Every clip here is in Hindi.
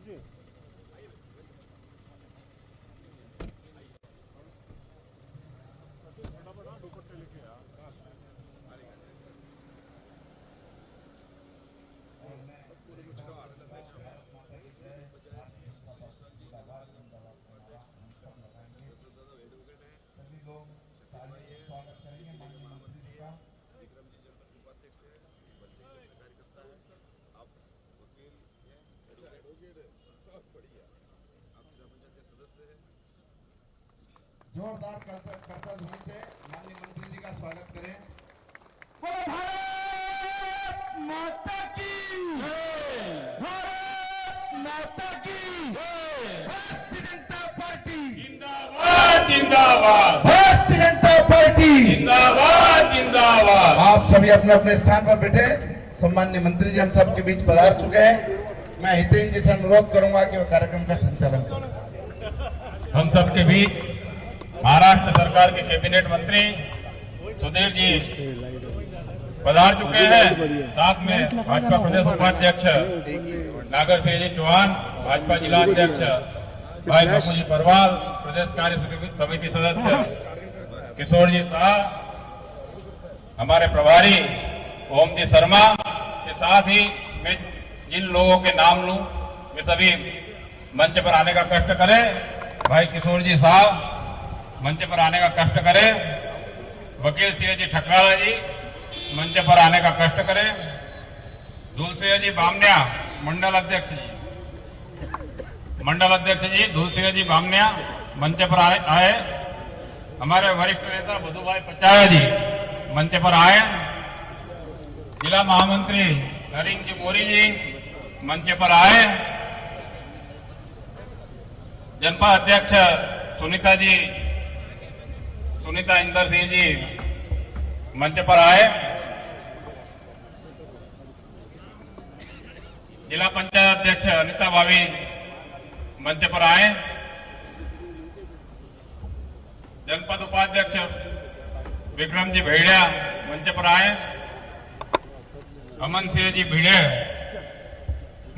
जी दुपट्टे लेके आ जोरदार करता ध्वनि से माननीय मंत्री जी का स्वागत करें। भारत माता की भारत माता की भारतीय जनता पार्टी जिंदाबाद जिंदाबाद भारतीय जनता पार्टी जिंदाबाद जिंदाबाद। आप सभी अपने अपने स्थान पर बैठे। सम्माननीय मंत्री जी हम सबके बीच पधार चुके हैं। मैं हितेंद्र जी से अनुरोध करूंगा कि वो कार्यक्रम का संचालन करें। हम सबके बीच महाराष्ट्र सरकार के कैबिनेट मंत्री सुधीर जी पधार चुके हैं। साथ में भाजपा प्रदेश उपाध्यक्ष नागर सिंह जी चौहान, भाजपा जिला अध्यक्ष भाई बापू जी परवाल, प्रदेश कार्य समिति सदस्य किशोर जी शाह, हमारे प्रभारी ओम जी शर्मा के साथ ही मैं जिन लोगों के नाम लूं वे सभी मंच पर आने का कष्ट करें। भाई किशोर जी शाह मंच पर आने का कष्ट करें। वकील सिंह जी ठकराला जी मंच पर आने का कष्ट करें। धूलसिंह जी बामनिया मंडल अध्यक्ष जी धूलसिंह जी बामनिया मंच पर आए। हमारे वरिष्ठ नेता मधुभाई पचाया जी मंच पर आए। जिला महामंत्री नरिंग जी मोरी जी मंच पर आए। जनपद अध्यक्ष सुनीता इंदर सिंह जी मंच पर आए। जिला पंचायत अध्यक्ष अनिता भाभी मंच पर आए। जनपद उपाध्यक्ष विक्रम जी भेड़िया मंच पर आए। अमन सिंह जी भिड़े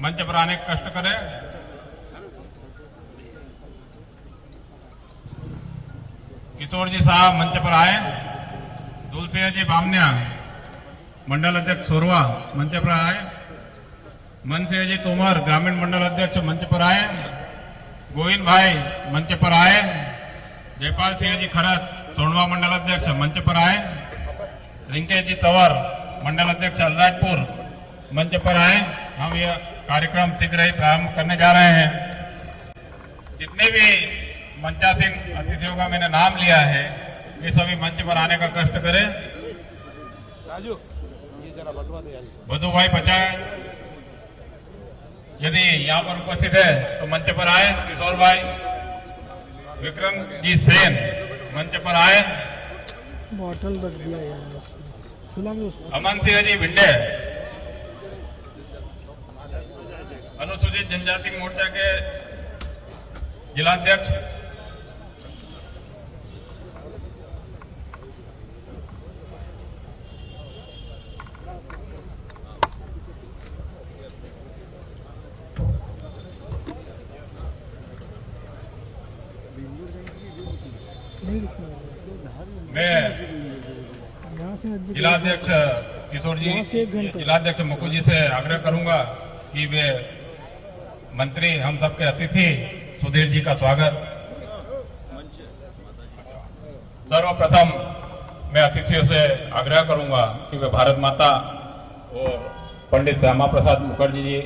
मंच पर आने का कष्ट करें। किशोर जी साहब मंच पर आए। धूलसिंह जी बामनिया मंडल अध्यक्ष सोरवा मंच पर आए। मनसिंह जी तोमर ग्रामीण मंडल अध्यक्ष मंच पर आए। गोविंद भाई मंच पर आए। जयपाल सिंह जी खरत सोनवा मंडल अध्यक्ष मंच पर आए। रिंकेश जी तंवर मंडल अध्यक्ष अलराजपुर मंच पर आए। हम यह कार्यक्रम शीघ्र ही प्रारंभ करने जा रहे हैं। जितने भी मंचासीन अतिथियों का मैंने नाम लिया है वे सभी मंच पर आने का कष्ट करें। राजू ये जरा बटवा दे यार। बधू भाई पचाए यदि यहाँ पर उपस्थित है तो मंच पर आए। किशोर भाई विक्रम जी सेन मंच पर आए। बॉटल रख दिया यार, चुला के उसको। अमन सिंह जी भिंडे अनुसूचित जनजाति मोर्चा के जिलाध्यक्ष। मैं जिलाध्यक्ष किशोर जी जिलाध्यक्ष मुकुल जी से आग्रह करूंगा कि वे मंत्री हम सबके अतिथि सुधीर जी का स्वागत। सर्वप्रथम मैं अतिथियों से आग्रह करूंगा कि वे भारत माता और पंडित श्यामा प्रसाद मुखर्जी जी,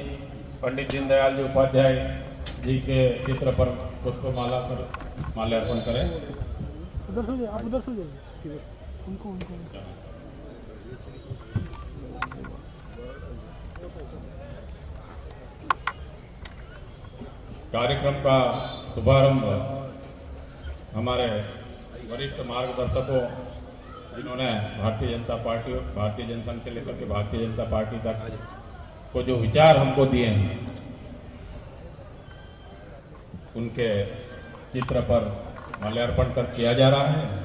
पंडित दीनदयाल जी उपाध्याय जी के चित्र पर पुष्पमाला पर माल्यार्पण करें। उधर सो जाइए, आप उधर सो जाइए। उनको कार्यक्रम का शुभारंभ हमारे वरिष्ठ मार्गदर्शकों जिन्होंने भारतीय जनता पार्टी, भारतीय जनसंघ से लेकर के भारतीय जनता पार्टी तक को जो विचार हमको दिए हैं उनके चित्र पर माल्यार्पण कर किया जा रहा है।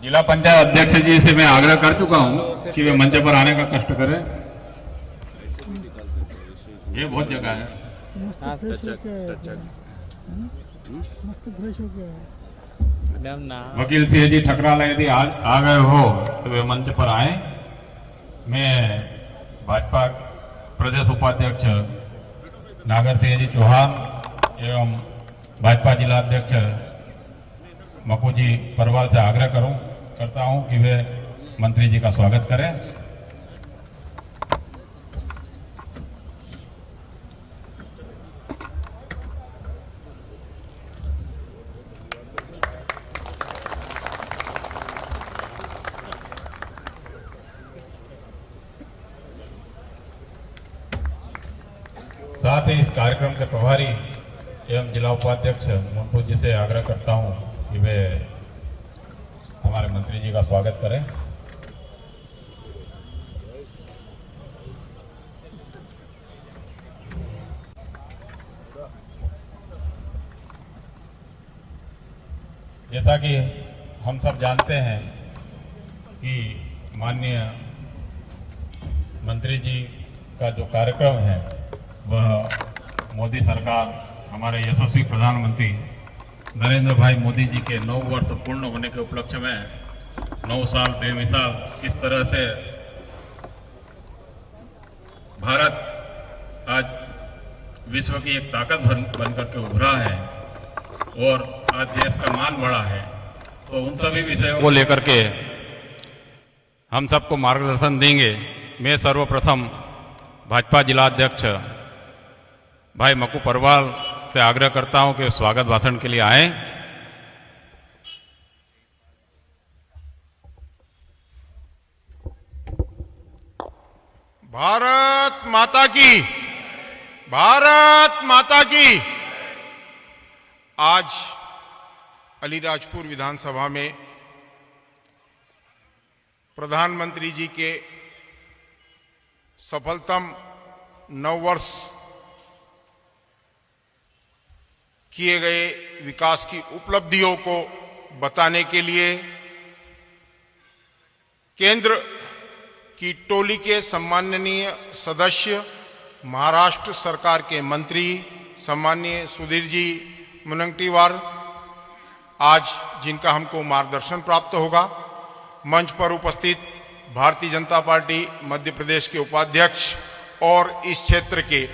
जिला पंचायत अध्यक्ष जी से मैं आग्रह कर चुका हूं कि वे मंच पर आने का कष्ट करें। ये बहुत जगह है। मस्त फ्रेश होके आया है। मस्त फ्रेश होके आया है। वकील सिंह जी ठकराला यदि आ गए हो तो वे मंच पर आए। मैं भाजपा प्रदेश उपाध्यक्ष नागर सिंह जी चौहान एवं भाजपा जिला अध्यक्ष मकू जी परवाल से आग्रह करता हूं कि वे मंत्री जी का स्वागत करें। साथ ही इस कार्यक्रम के प्रभारी एवं जिला उपाध्यक्ष मुंटू जी से आग्रह करता हूं कि वे हमारे मंत्री जी का स्वागत करें। जैसा कि हम सब जानते हैं कि माननीय मंत्री जी का जो कार्यक्रम है वह मोदी सरकार, हमारे यशस्वी प्रधानमंत्री नरेंद्र भाई मोदी जी के 9 वर्ष पूर्ण होने के उपलक्ष्य में 9 साल बेमिसाल किस तरह से भारत आज विश्व की एक ताकत बनकर के उभरा है और आज देश का मान बढ़ा है, तो उन सभी विषयों को लेकर के हम सबको मार्गदर्शन देंगे। मैं सर्वप्रथम भाजपा जिला अध्यक्ष भाई मकू परवाल से आग्रह करता हूं कि स्वागत भाषण के लिए आए। भारत माता की, भारत माता की। आज अलीराजपुर विधानसभा में प्रधानमंत्री जी के सफलतम 9 वर्ष किए गए विकास की उपलब्धियों को बताने के लिए केंद्र की टोली के सम्माननीय सदस्य, महाराष्ट्र सरकार के मंत्री सम्माननीय सुधीर जी मुनगंटीवार, आज जिनका हमको मार्गदर्शन प्राप्त होगा, मंच पर उपस्थित भारतीय जनता पार्टी मध्य प्रदेश के उपाध्यक्ष और इस क्षेत्र के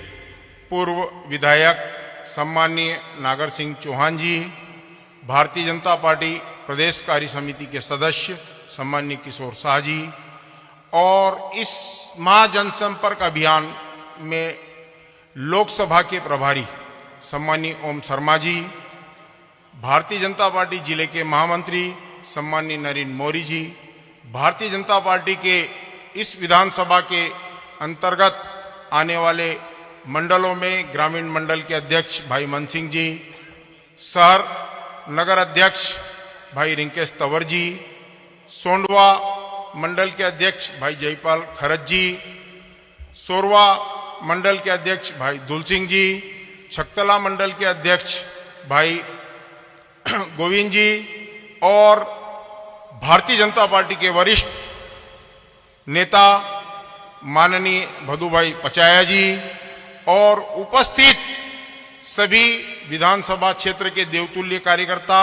पूर्व विधायक सम्माननीय नागर सिंह चौहान जी, भारतीय जनता पार्टी प्रदेश कार्य समिति के सदस्य सम्माननीय किशोर शाह जी, और इस महाजनसंपर्क अभियान में लोकसभा के प्रभारी सम्माननीय ओम शर्मा जी, भारतीय जनता पार्टी जिले के महामंत्री सम्माननीय नरेंद्र मौर्य जी, भारतीय जनता पार्टी के इस विधानसभा के अंतर्गत आने वाले मंडलों में ग्रामीण मंडल के अध्यक्ष भाई मन सिंह जी, शहर नगर अध्यक्ष भाई रिंकेश तंवर जी, सोंडवा मंडल के अध्यक्ष भाई जयपाल खरत जी, सोरवा मंडल के अध्यक्ष भाई दुल सिंह जी, छकतला मंडल के अध्यक्ष भाई गोविंद जी और भारतीय जनता पार्टी के वरिष्ठ नेता माननीय भदुभाई पचाया जी और उपस्थित सभी विधानसभा क्षेत्र के देवतुल्य कार्यकर्ता,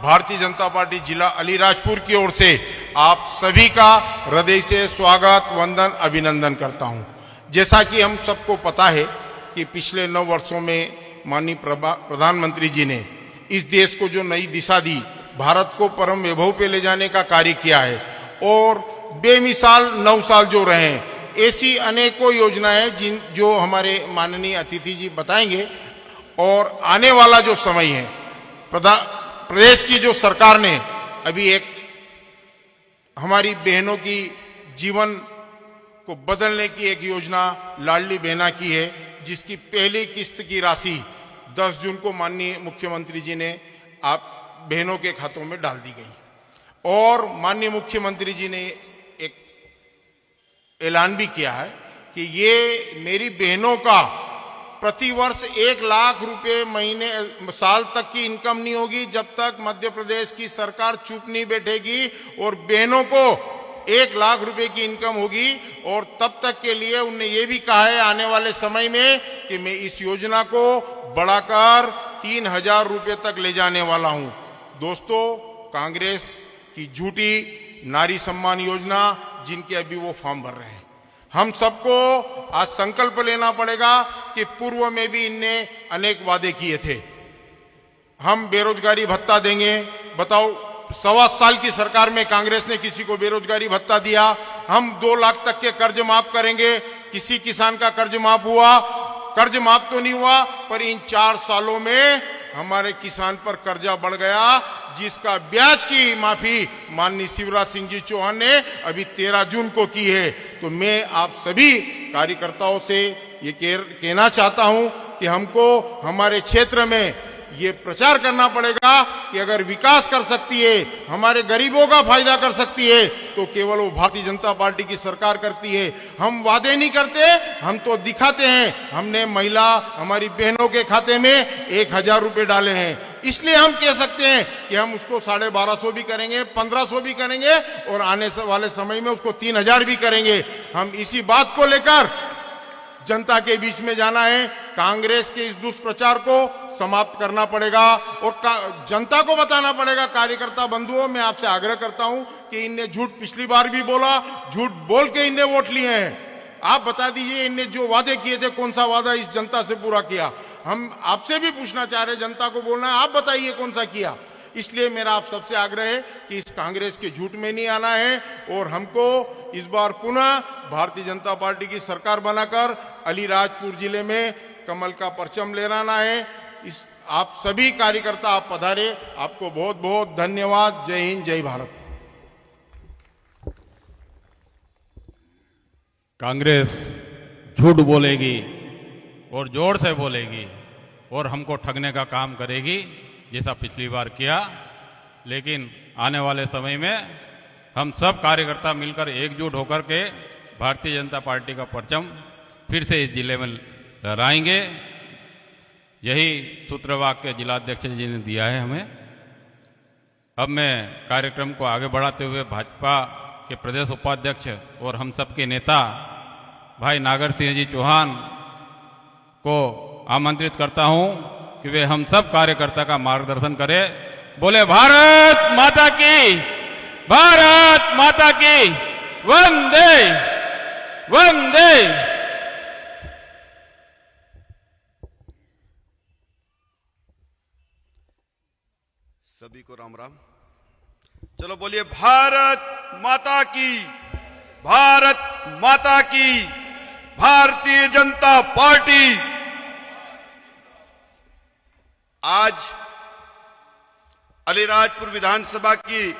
भारतीय जनता पार्टी जिला अलीराजपुर की ओर से आप सभी का हृदय से स्वागत, वंदन, अभिनंदन करता हूं। जैसा कि हम सबको पता है कि पिछले 9 वर्षों में माननीय प्रधानमंत्री जी ने इस देश को जो नई दिशा दी, भारत को परम वैभव पे ले जाने का कार्य किया है और बेमिसाल 9 साल जो रहे हैं, ऐसी अनेकों योजनाएं जो हमारे माननीय अतिथि जी बताएंगे। और आने वाला जो समय है, प्रदेश की जो सरकार ने अभी एक हमारी बहनों की जीवन को बदलने की एक योजना लाडली बहना की है, जिसकी पहली किस्त की राशि 10 जून को माननीय मुख्यमंत्री जी ने आप बहनों के खातों में डाल दी गई। और माननीय मुख्यमंत्री जी ने एक ऐलान भी किया है कि ये मेरी बहनों का प्रतिवर्ष 1 लाख रुपए महीने साल तक की इनकम नहीं होगी जब तक मध्य प्रदेश की सरकार चुप नहीं बैठेगी और बहनों को 1 लाख रुपए की इनकम होगी। और तब तक के लिए उन्होंने ये भी कहा है आने वाले समय में कि मैं इस योजना को बढ़ाकर 3,000 रुपए तक ले जाने वाला हूं। दोस्तों, कांग्रेस की झूठी नारी सम्मान योजना जिनके अभी वो फॉर्म भर रहे हैं, हम सबको आज संकल्प लेना पड़ेगा कि पूर्व में भी इनने अनेक वादे किए थे। हम बेरोजगारी भत्ता देंगे, बताओ 1.25 साल की सरकार में कांग्रेस ने किसी को बेरोजगारी भत्ता दिया? हम 2 लाख तक के कर्ज माफ करेंगे, किसी किसान का कर्ज माफ हुआ? कर्ज माफ तो नहीं हुआ, पर इन 4 सालों में हमारे किसान पर कर्जा बढ़ गया, जिसका ब्याज की माफी माननीय शिवराज सिंह जी चौहान ने अभी 13 जून को की है। तो मैं आप सभी कार्यकर्ताओं से ये कहना चाहता हूं कि हमको हमारे क्षेत्र में ये प्रचार करना पड़ेगा कि अगर विकास कर सकती है, हमारे गरीबों का फायदा कर सकती है, तो केवल वो भारतीय जनता पार्टी की सरकार करती है। हम वादे नहीं करते, हम तो दिखाते हैं। हमने महिला हमारी बहनों के खाते में 1,000 रुपए डाले हैं, इसलिए हम कह सकते हैं कि हम उसको 1250 भी करेंगे, 1500 भी करेंगे और आने वाले समय में उसको 3,000 भी करेंगे। हम इसी बात को लेकर जनता के बीच में जाना है। कांग्रेस के इस दुष्प्रचार को समाप्त करना पड़ेगा और जनता को बताना पड़ेगा। कार्यकर्ता बंधुओं, मैं आपसे आग्रह करता हूं कि इनने झूठ पिछली बार भी बोला, झूठ बोल के इनने वोट लिए हैं। आप बता दीजिए इनने जो वादे किए थे कौन सा वादा इस जनता से पूरा किया? हम आपसे भी पूछना चाह रहे, जनता को बोलना है, आप बताइए कौन सा किया। इसलिए मेरा आप सबसे आग्रह है कि इस कांग्रेस के झूठ में नहीं आना है और हमको इस बार पुनः भारतीय जनता पार्टी की सरकार बनाकर अलीराजपुर जिले में कमल का परचम लहराना है। इस आप सभी कार्यकर्ता आप पधारे, आपको बहुत बहुत धन्यवाद। जय हिंद, जय भारत। कांग्रेस झूठ बोलेगी और जोर से बोलेगी और हमको ठगने का काम करेगी जैसा पिछली बार किया, लेकिन आने वाले समय में हम सब कार्यकर्ता मिलकर एकजुट होकर के भारतीय जनता पार्टी का परचम फिर से इस जिले में लहराएंगे। यही सूत्रवाक्य जिलाध्यक्ष जी ने दिया है हमें। अब मैं कार्यक्रम को आगे बढ़ाते हुए भाजपा के प्रदेश उपाध्यक्ष और हम सब के नेता भाई नागर सिंह जी चौहान को आमंत्रित करता हूं कि वे हम सब कार्यकर्ता का मार्गदर्शन करें। बोले भारत माता की, भारत माता की, वंदे वंदे। सभी को राम राम। चलो बोलिए भारत माता की, भारत माता की, भारतीय जनता पार्टी। आज अलीराजपुर विधानसभा की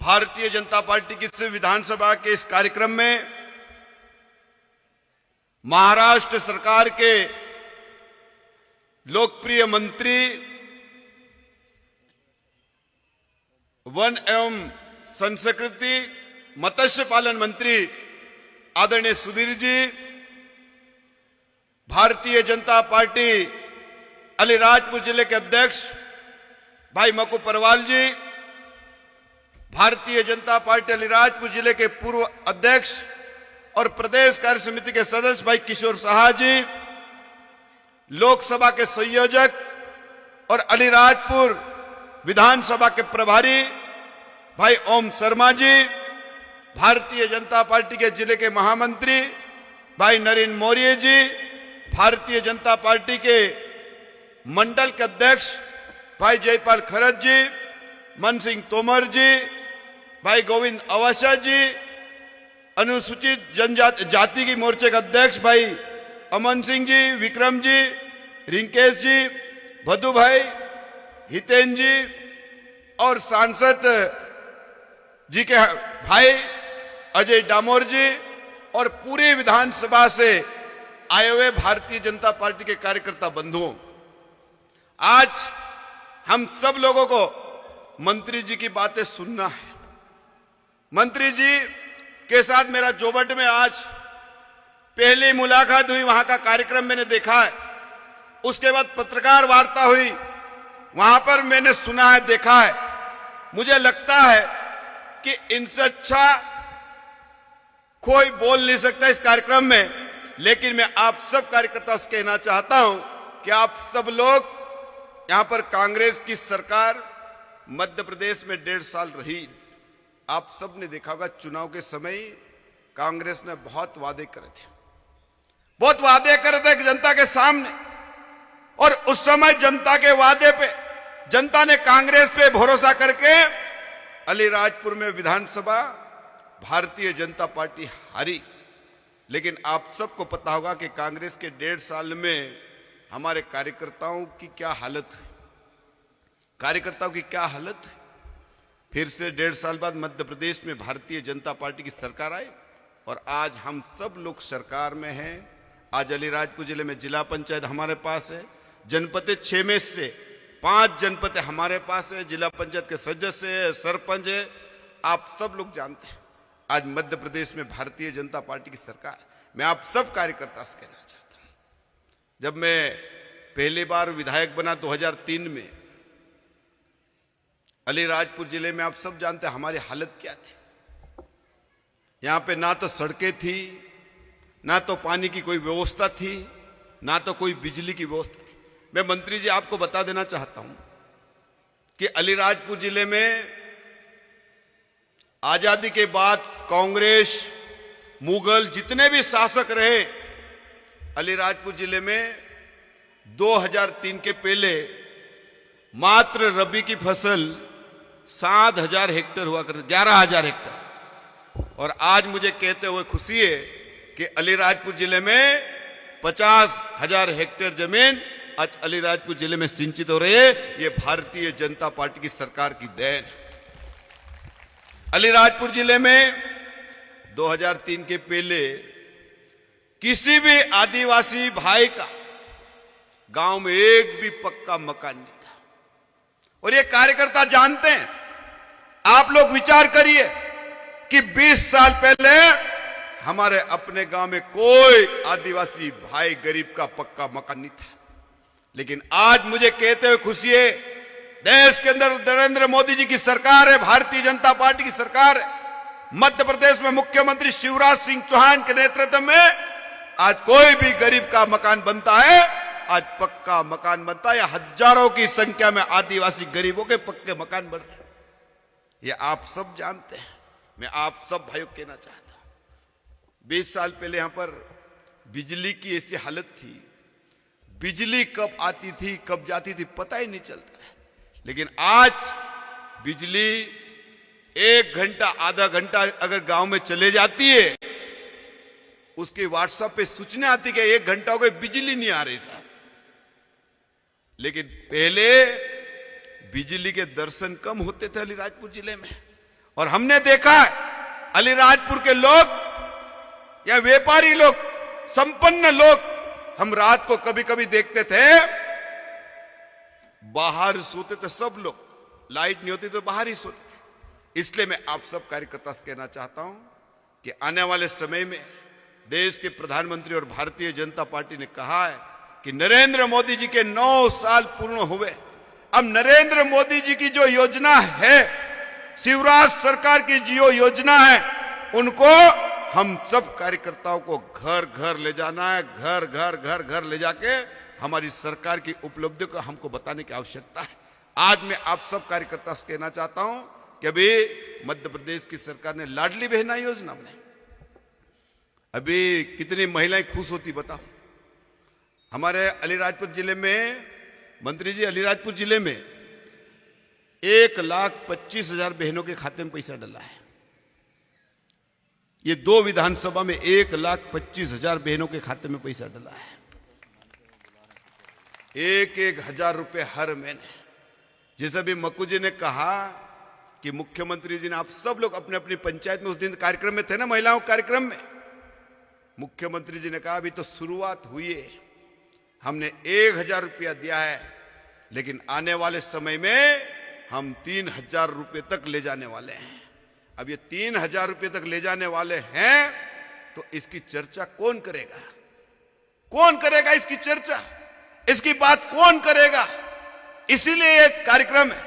भारतीय जनता पार्टी की इस विधानसभा के इस कार्यक्रम में महाराष्ट्र सरकार के लोकप्रिय मंत्री, वन एवं संस्कृति मत्स्य पालन मंत्री आदरणीय सुधीर जी, भारतीय जनता पार्टी अलीराजपुर जिले के अध्यक्ष भाई मकू परवाल जी, भारतीय जनता पार्टी अलीराजपुर जिले के पूर्व अध्यक्ष और प्रदेश कार्य समिति के सदस्य भाई किशोर साहा जी, लोकसभा के संयोजक और अलीराजपुर विधानसभा के प्रभारी भाई ओम शर्मा जी, भारतीय जनता पार्टी के जिले के महामंत्री भाई नरेंद्र मौर्य जी, भारतीय जनता पार्टी के मंडल के अध्यक्ष भाई जयपाल खरत जी, मन सिंह तोमर जी, भाई गोविंद अवासा जी, अनुसूचित जनजाति की मोर्चे के अध्यक्ष भाई अमन सिंह जी, विक्रम जी, रिंकेश जी, भदू भाई, हितेन जी और सांसद जी के भाई अजय डामोर जी और पूरे विधानसभा से आए हुए भारतीय जनता पार्टी के कार्यकर्ता बंधुओं, आज हम सब लोगों को मंत्री जी की बातें सुनना है। मंत्री जी के साथ मेरा जोबट में आज पहली मुलाकात हुई, वहां का कार्यक्रम मैंने देखा है। उसके बाद पत्रकार वार्ता हुई, वहां पर मैंने सुना है, देखा है। मुझे लगता है कि इनसे अच्छा कोई बोल नहीं सकता इस कार्यक्रम में। लेकिन मैं आप सब कार्यकर्ता से कहना चाहता हूं कि आप सब लोग, यहां पर कांग्रेस की सरकार मध्य प्रदेश में 1.5 साल रही। आप सब ने देखा होगा, चुनाव के समय कांग्रेस ने बहुत वादे करे थे, बहुत वादे करे थे जनता के सामने। और उस समय जनता के वादे पे, जनता ने कांग्रेस पे भरोसा करके अलीराजपुर में विधानसभा भारतीय जनता पार्टी हारी। लेकिन आप सबको पता होगा कि कांग्रेस के 1.5 साल में हमारे कार्यकर्ताओं की क्या हालत हुई, कार्यकर्ताओं की क्या हालत हुई। फिर से 1.5 साल बाद मध्य प्रदेश में भारतीय जनता पार्टी की सरकार आई और आज हम सब लोग सरकार में हैं। आज अलीराजपुर जिले में जिला पंचायत हमारे पास है, जनपद 6 में से 5 जनपद हमारे पास है, जिला पंचायत के सदस्य है, सरपंच है। आप सब लोग जानते हैं आज मध्य प्रदेश में भारतीय जनता पार्टी की सरकार। मैं आप सब कार्यकर्ता से कहना चाहता हूं, जब मैं पहली बार विधायक बना 2003 में अलीराजपुर जिले में, आप सब जानते हैं हमारी हालत क्या थी। यहां पे ना तो सड़कें थी, ना तो पानी की कोई व्यवस्था थी, ना तो कोई बिजली की व्यवस्था थी। मैं मंत्री जी आपको बता देना चाहता हूं कि अलीराजपुर जिले में आजादी के बाद कांग्रेस, मुगल जितने भी शासक रहे, अलीराजपुर जिले में 2003 के पहले मात्र रबी की फसल 7,000 हेक्टेयर हुआ करती, 11,000 हेक्टेयर। और आज मुझे कहते हुए खुशी है कि अलीराजपुर जिले में 50,000 हेक्टेयर जमीन आज अलीराजपुर जिले में सिंचित हो रही है। ये भारतीय जनता पार्टी की सरकार की देन है। अलीराजपुर जिले में 2003 के पहले किसी भी आदिवासी भाई का गांव में एक भी पक्का मकान नहीं था। और ये कार्यकर्ता जानते हैं। आप लोग विचार करिए कि 20 साल पहले हमारे अपने गांव में कोई आदिवासी भाई गरीब का पक्का मकान नहीं था। लेकिन आज मुझे कहते हुए खुशी है, देश के अंदर नरेंद्र मोदी जी की सरकार है, भारतीय जनता पार्टी की सरकार है। मध्य प्रदेश में मुख्यमंत्री शिवराज सिंह चौहान के नेतृत्व में आज कोई भी गरीब का मकान बनता है, आज पक्का मकान बनता है। या हजारों की संख्या में आदिवासी गरीबों के पक्के मकान बन रहे हैं। ये आप सब जानते हैं। मैं आप सब भाइयों को कहना चाहता हूं, 20 साल पहले यहां पर बिजली की ऐसी हालत थी, बिजली कब आती थी कब जाती थी पता ही नहीं चलता है। लेकिन आज बिजली 1 घंटा आधा घंटा अगर गांव में चले जाती है, उसके व्हाट्सएप पे सूचना आती कि 1 घंटा हो गया बिजली नहीं आ रही साहब। लेकिन पहले बिजली के दर्शन कम होते थे अलीराजपुर जिले में। और हमने देखा है अलीराजपुर के लोग या व्यापारी लोग, संपन्न लोग, हम रात को कभी कभी देखते थे बाहर सोते थे सब लोग, लाइट नहीं होती तो बाहर ही सोते थे। इसलिए मैं आप सब कार्यकर्ता से कहना चाहता हूं कि आने वाले समय में देश के प्रधानमंत्री और भारतीय जनता पार्टी ने कहा है कि नरेंद्र मोदी जी के 9 साल पूर्ण हुए। अब नरेंद्र मोदी जी की जो योजना है, शिवराज सरकार की जो योजना है, उनको हम सब कार्यकर्ताओं को घर घर ले जाना है। घर घर ले जाके हमारी सरकार की उपलब्धियों को हमको बताने की आवश्यकता है। आज मैं आप सब कार्यकर्ता से कहना चाहता हूं कि अभी मध्य प्रदेश की सरकार ने लाडली बहना योजना बनाई। अभी कितनी महिलाएं खुश होती बताओ। हमारे अलीराजपुर जिले में, मंत्री जी, अलीराजपुर जिले में 1,25,000 बहनों के खाते में पैसा डला है। ये 2 विधानसभा में 1,25,000 बहनों के खाते में पैसा डला है। 1-1 हजार रुपए हर महीने। जैसे भी मक्कू जी ने कहा कि मुख्यमंत्री जी ने, आप सब लोग अपने अपनी पंचायत में उस दिन कार्यक्रम में थे ना, महिलाओं कार्यक्रम में, मुख्यमंत्री जी ने कहा अभी तो शुरुआत हुई है, हमने 1,000 रुपया दिया है, लेकिन आने वाले समय में हम 3,000 रुपये तक ले जाने वाले हैं। अब ये 3,000 रुपये तक ले जाने वाले हैं तो इसकी चर्चा कौन करेगा? कौन करेगा इसकी चर्चा? इसकी बात कौन करेगा? इसीलिए ये कार्यक्रम है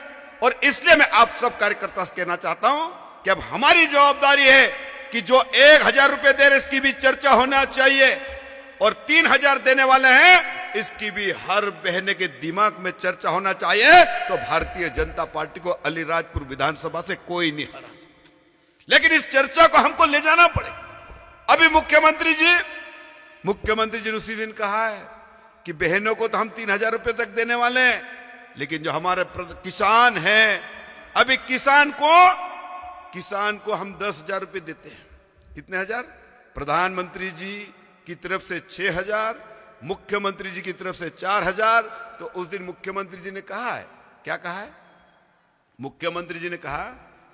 और इसलिए मैं आप सब कार्यकर्ता से कहना चाहता हूं कि अब हमारी जवाबदारी है कि जो 1000 रुपए दे रहे इसकी भी चर्चा होना चाहिए और 3000 देने वाले हैं इसकी भी हर बहने के दिमाग में चर्चा होना चाहिए। तो भारतीय जनता पार्टी को अलीराजपुर विधानसभा से कोई नहीं हरा सकता, लेकिन इस चर्चा को हमको ले जाना पड़ेगा। अभी मुख्यमंत्री जी ने उसी दिन कहा है कि बहनों को तो हम 3000 रुपए तक देने वाले हैं, लेकिन जो हमारे किसान हैं, अभी किसान को हम 10,000 रुपए देते हैं। कितने हजार? प्रधानमंत्री जी की तरफ से 6,000, मुख्यमंत्री जी की तरफ से 4,000। तो उस दिन मुख्यमंत्री जी ने कहा है, क्या कहा है? मुख्यमंत्री जी ने कहा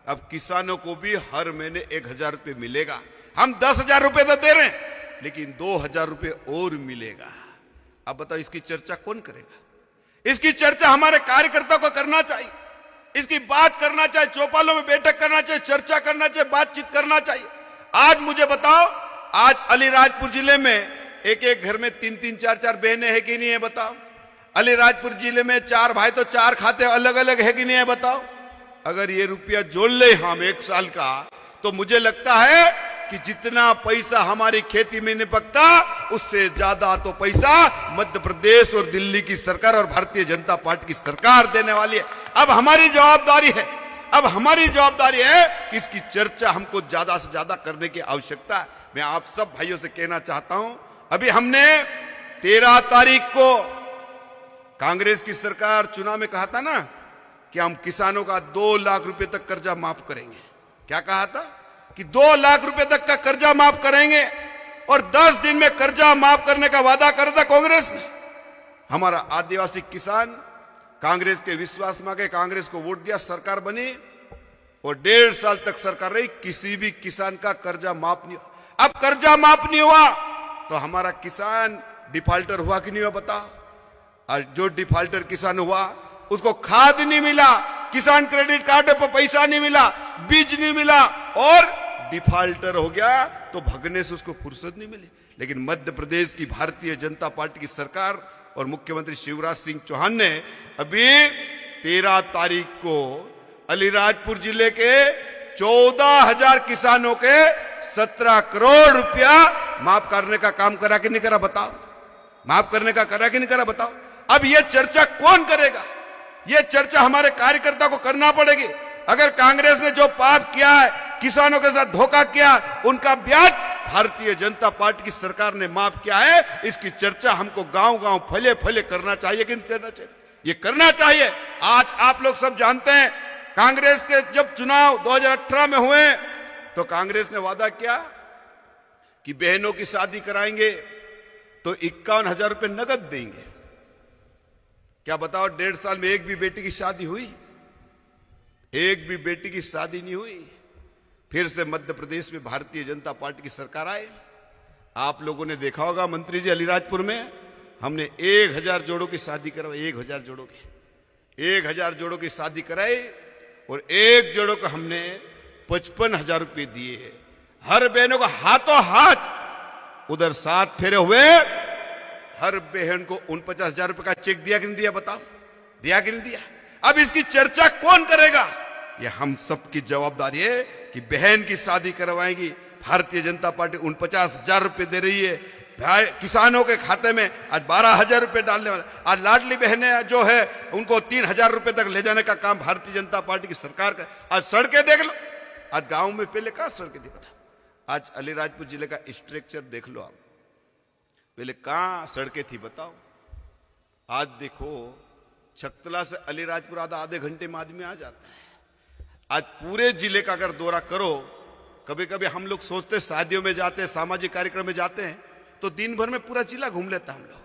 अब किसानों को भी हर महीने 1,000 रुपए मिलेगा। हम 10,000 रुपए तो दे रहे हैं, लेकिन 2,000 रुपए और मिलेगा। अब बताओ इसकी चर्चा कौन करेगा? इसकी चर्चा हमारे कार्यकर्ताओं को करना चाहिए, इसकी बात करना चाहिए, चौपालों में बैठक करना चाहिए, चर्चा करना चाहिए, बातचीत करना चाहिए। आज मुझे बताओ, आज अलीराजपुर जिले में एक एक घर में 3-3, 4-4 बहनें हैं कि नहीं है? बताओ। अलीराजपुर जिले में 4 भाई तो 4 खाते अलग अलग है कि नहीं है? बताओ। अगर ये रुपया जोड़ ले हम 1 साल का, तो मुझे लगता है कि जितना पैसा हमारी खेती में निपकता उससे ज्यादा तो पैसा मध्य प्रदेश और दिल्ली की सरकार और भारतीय जनता पार्टी की सरकार देने वाली है। अब हमारी जवाबदारी है कि इसकी चर्चा हमको ज्यादा से ज्यादा करने की आवश्यकता है। मैं आप सब भाइयों से कहना चाहता हूं, अभी हमने 13 तारीख को कांग्रेस की सरकार चुनाव में कहा था ना कि हम किसानों का 2 लाख रुपए तक कर्जा माफ करेंगे। क्या कहा था? कि 2 लाख रुपए तक का कर्जा माफ करेंगे और 10 दिन में कर्जा माफ करने का वादा करा था कांग्रेस ने। हमारा आदिवासी किसान कांग्रेस के विश्वास में आके कांग्रेस को वोट दिया, सरकार बनी और 1.5 साल तक सरकार रही, किसी भी किसान का कर्जा माफ नहीं हुआ। अब कर्जा माफ नहीं हुआ तो हमारा किसान डिफॉल्टर हुआ कि नहीं हुआ? बताओ। और जो डिफॉल्टर किसान हुआ उसको खाद नहीं मिला, किसान क्रेडिट कार्ड पर पैसा नहीं मिला, बीज नहीं मिला और डिफॉल्टर हो गया, तो भगने से उसको फुर्सत नहीं मिली। लेकिन मध्य प्रदेश की भारतीय जनता पार्टी की सरकार और मुख्यमंत्री शिवराज सिंह चौहान ने अभी 13 तारीख को अलीराजपुर जिले के 14,000 किसानों के 17 करोड़ रुपया माफ करने का काम करा कि नहीं करा? बताओ। माफ करने का करा कि नहीं करा? बताओ। अब यह चर्चा कौन करेगा? यह चर्चा हमारे कार्यकर्ता को करना पड़ेगी। अगर कांग्रेस ने जो पाप किया है, किसानों के साथ धोखा किया, उनका ब्याज भारतीय जनता पार्टी की सरकार ने माफ किया है। इसकी चर्चा हमको गांव-गांव फले करना चाहिए कि नहीं करना चाहिए? ये करना चाहिए। आज आप लोग सब जानते हैं, कांग्रेस के जब चुनाव 2018 में हुए तो कांग्रेस ने वादा किया कि बहनों की शादी कराएंगे तो 51,000 रुपए नगद देंगे। क्या बताओ, 1.5 साल में एक भी बेटी की शादी हुई? एक भी बेटी की शादी नहीं हुई। फिर से मध्य प्रदेश में भारतीय जनता पार्टी की सरकार आए। आप लोगों ने देखा होगा मंत्री जी, अलीराजपुर में हमने 1,000 जोड़ों की शादी करवाई। 1,000 जोड़ों की 1,000 जोड़ों की शादी कराई और एक जोड़ों को हमने 55,000 रुपए दिए। हर बहनों को हाथों हाथ उधर 7 फेरे हुए, हर बहन को 49,000 रुपए का चेक दिया कि नहीं दिया? बताओ, दिया कि नहीं दिया? अब इसकी चर्चा कौन करेगा? ये हम सबकी जवाबदारी है कि बहन की शादी करवाएंगी। भारतीय जनता पार्टी 49,000 रुपए दे रही है किसानों के खाते में। आज 12,000 रुपए डालने वाले, आज लाडली बहनें जो है उनको 3,000 रुपए तक ले जाने का काम भारतीय जनता पार्टी की सरकार का। आज सड़कें देख लो, आज गांव में पहले कहां सड़कें थी? बताओ। आज अलीराजपुर जिले का स्ट्रक्चर देख लो आप, पहले कहां सड़कें थी? बताओ। आज देखो, छकतला से अलीराजपुर आधे घंटे में आदमी आ जाता है। आज पूरे जिले का अगर दौरा करो, कभी कभी हम लोग सोचते शादियों में जाते हैं, सामाजिक कार्यक्रम में जाते हैं, तो दिन भर में पूरा जिला घूम लेता, हम लोग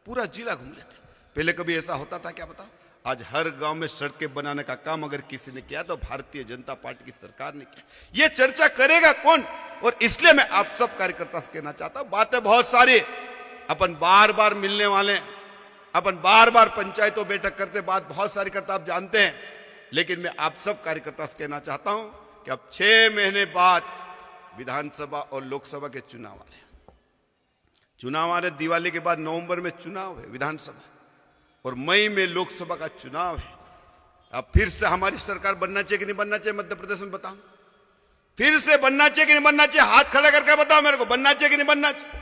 पूरा जिला घूम लेते। पहले कभी ऐसा होता था क्या? बताओ। आज हर गांव में सड़कें बनाने का काम अगर किसी ने किया तो भारतीय जनता पार्टी की सरकार ने किया। ये चर्चा करेगा कौन? और इसलिए मैं आप सब कार्यकर्ता से कहना चाहता हूं, बातें बहुत सारी, अपन बार बार मिलने वाले, अपन बार बार पंचायतों बैठक करते, बात बहुत सारी करता, आप जानते हैं। लेकिन मैं आप सब कार्यकर्ता से कहना चाहता हूं कि अब 6 महीने बाद विधानसभा और लोकसभा के चुनाव आ रहे हैं। चुनाव आ रहे, दिवाली के बाद नवंबर में चुनाव है विधानसभा, और मई में लोकसभा का चुनाव है। अब फिर से हमारी सरकार बनना चाहिए कि नहीं बनना चाहिए मध्य प्रदेश में, बताओ। फिर से बनना चाहिए कि नहीं बनना चाहिए? हाथ खड़ा करके बताओ मेरे को, बनना चाहिए कि नहीं बनना चाहिए?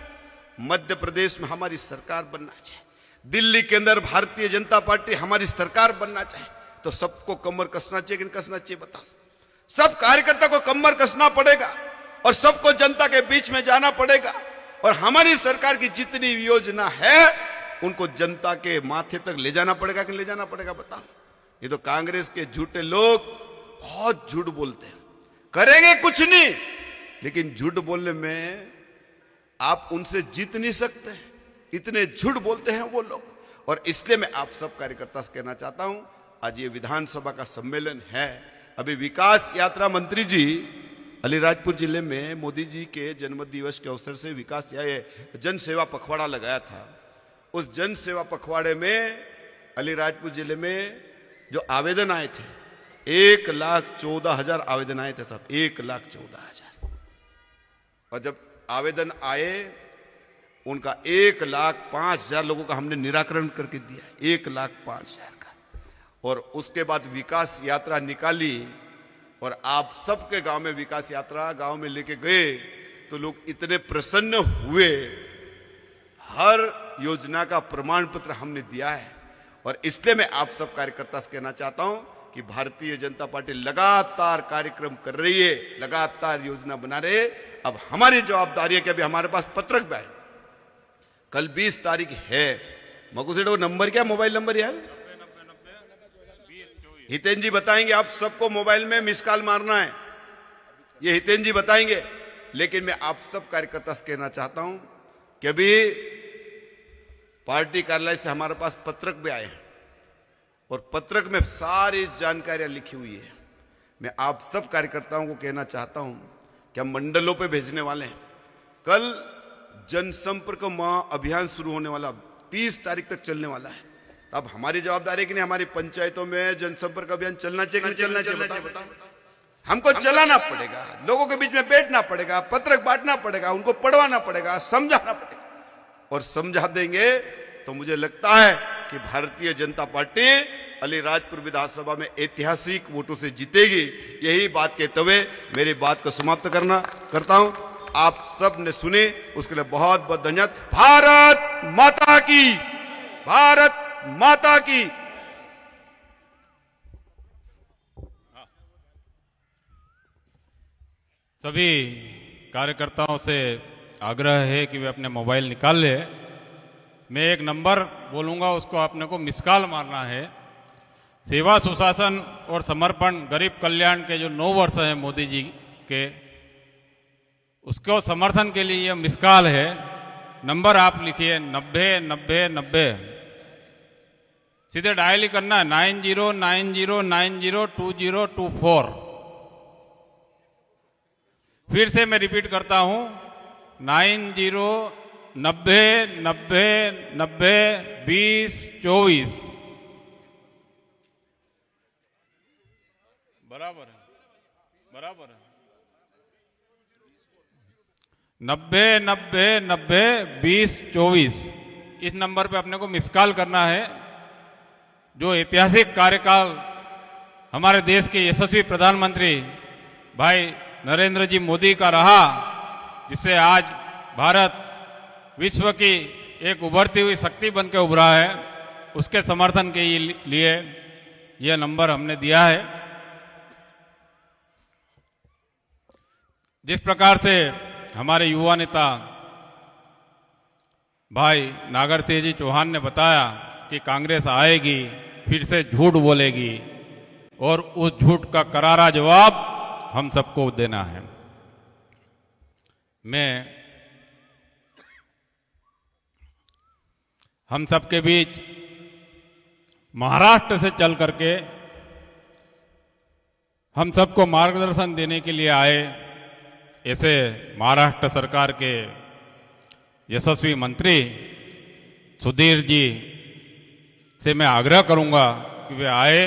मध्य प्रदेश में हमारी सरकार बनना चाहिए। दिल्ली के अंदर भारतीय जनता पार्टी हमारी सरकार बनना चाहिए, तो सबको कमर कसना चाहिए कि नहीं कसना चाहिए? बताओ। सब कार्यकर्ता को कमर कसना पड़ेगा और सबको जनता के बीच में जाना पड़ेगा, और हमारी सरकार की जितनी योजना है उनको जनता के माथे तक ले जाना पड़ेगा कि ले जाना पड़ेगा? बताओ। ये तो कांग्रेस के झूठे लोग बहुत झूठ बोलते हैं, करेंगे कुछ नहीं, लेकिन झूठ बोलने में आप उनसे जीत नहीं सकते, इतने झूठ बोलते हैं वो लोग। और इसलिए मैं आप सब कार्यकर्ता से कहना चाहता हूं, आज ये विधानसभा का सम्मेलन है, अभी विकास यात्रा मंत्री जी अलीराजपुर जिले में मोदी जी के जन्म दिवस के अवसर से विकास जन सेवा पखवाड़ा लगाया था। उस जन सेवा पखवाड़े में अलीराजपुर जिले में जो आवेदन आए थे, 1,14,000 आवेदन आए थे साहब, 1,14,000। और जब आवेदन आए उनका 1,05,000 लोगों का हमने निराकरण करके दिया, 1,05,000 का। और उसके बाद विकास यात्रा निकाली, और आप सबके गांव में विकास यात्रा गांव में लेके गए तो लोग इतने प्रसन्न हुए। हर योजना का प्रमाण पत्र हमने दिया है, और इसलिए मैं आप सब कार्यकर्ता से कहना चाहता हूं कि भारतीय जनता पार्टी लगातार कार्यक्रम कर रही है, लगातार योजना बना रहे है। अब हमारी जवाबदारी है कि अभी हमारे पास पत्रक भी आए, कल 20 तारीख है। मकू सेठ वो नंबर क्या, मोबाइल नंबर यार? हितेन जी बताएंगे, आप सबको मोबाइल में मिस कॉल मारना है, ये हितेन जी बताएंगे। लेकिन मैं आप सब कार्यकर्ता से कहना चाहता हूं कि अभी पार्टी कार्यालय से हमारे पास पत्रक भी आए हैं, और पत्रक में सारी जानकारियां लिखी हुई है। मैं आप सब कार्यकर्ताओं को कहना चाहता हूं कि हम मंडलों पे भेजने वाले हैं। कल जनसंपर्क माह अभियान शुरू होने वाला, 30 तारीख तक चलने वाला है। अब हमारी जवाबदारी है कि नहीं, हमारी पंचायतों में जनसंपर्क अभियान चलना चाहिए कि चलना चाहिए? बताओ। हमको चलाना पड़ेगा, लोगों के बीच में बैठना पड़ेगा, पत्रक बांटना पड़ेगा, उनको पढ़वाना पड़ेगा, समझाना पड़ेगा, और समझा देंगे तो मुझे लगता है कि भारतीय जनता पार्टी अलीराजपुर विधानसभा में ऐतिहासिक वोटों से जीतेगी। यही बात कहते हुए मेरी बात को समाप्त करता हूं। आप सब ने सुने, उसके लिए बहुत बहुत धन्यवाद। भारत माता की, भारत माता की। सभी कार्यकर्ताओं से आग्रह है कि वे अपने मोबाइल निकाल ले। मैं एक नंबर बोलूंगा, उसको आपने को मिस कॉल मारना है। सेवा, सुशासन और समर्पण गरीब कल्याण के जो 9 वर्ष हैं मोदी जी के, उसको समर्थन के लिए यह मिस कॉल है। नंबर आप लिखिए 909090, सीधे डायल ही करना है 9090902024। फिर से मैं रिपीट करता हूं 9090902024। बराबर है, बराबर है। 9090902024 इस नंबर पे अपने को मिस कॉल करना है। जो ऐतिहासिक कार्यकाल हमारे देश के यशस्वी प्रधानमंत्री भाई नरेंद्र जी मोदी का रहा, जिससे आज भारत विश्व की एक उभरती हुई शक्ति बनकर उभरा है, उसके समर्थन के लिए यह नंबर हमने दिया है। जिस प्रकार से हमारे युवा नेता भाई नागर सिंह जी चौहान ने बताया कि कांग्रेस आएगी, फिर से झूठ बोलेगी, और उस झूठ का करारा जवाब हम सबको देना है। मैं हम सबके बीच महाराष्ट्र से चल करके हम सबको मार्गदर्शन देने के लिए आए, ऐसे महाराष्ट्र सरकार के यशस्वी मंत्री सुधीर जी से मैं आग्रह करूंगा कि वे आए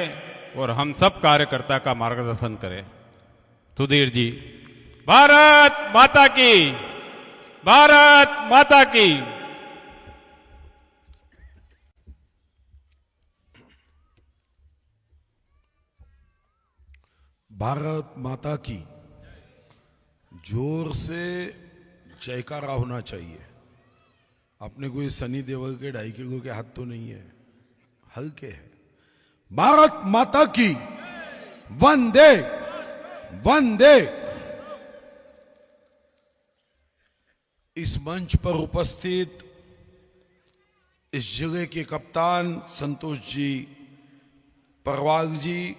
और हम सब कार्यकर्ता का मार्गदर्शन करें। सुधीर जी, भारत माता की, भारत माता की। भारत माता की जोर से जयकारा होना चाहिए। अपने कोई सनी देओल के 2.5 किलो के हाथ तो नहीं है, हल्के है। भारत माता की वंदे वंदे। इस मंच पर उपस्थित इस जिले के कप्तान संतोष जी परवाल जी,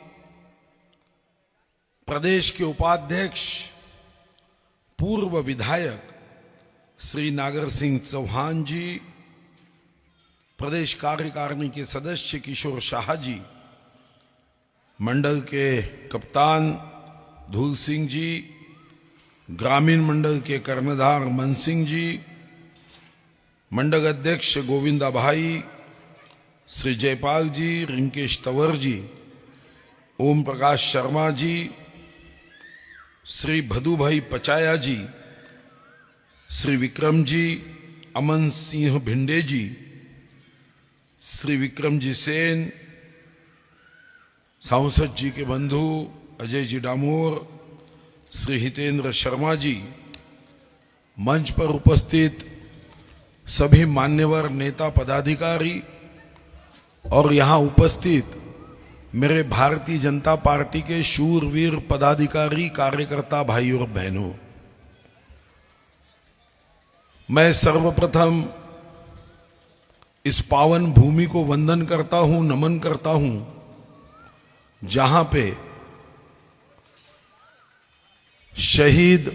प्रदेश के उपाध्यक्ष पूर्व विधायक श्री नागर सिंह चौहान जी, प्रदेश कार्यकारिणी के सदस्य किशोर शाह जी, मंडल के कप्तान धूल सिंह जी, ग्रामीण मंडल के कर्णधार मन सिंह जी, मंडल अध्यक्ष गोविंदा भाई, श्री जयपाल जी, रिंकेश तंवर जी, ओम प्रकाश शर्मा जी, श्री भदू भाई पचाया जी, श्री विक्रम जी, अमन सिंह भिंडे जी, श्री विक्रम जी सेन, सांसद जी के बंधु अजय जी डामोर, श्री हितेंद्र शर्मा जी, मंच पर उपस्थित सभी मान्यवर नेता पदाधिकारी और यहां उपस्थित मेरे भारतीय जनता पार्टी के शूरवीर पदाधिकारी कार्यकर्ता भाई और बहनों, मैं सर्वप्रथम इस पावन भूमि को वंदन करता हूं, नमन करता हूं, जहां पे शहीद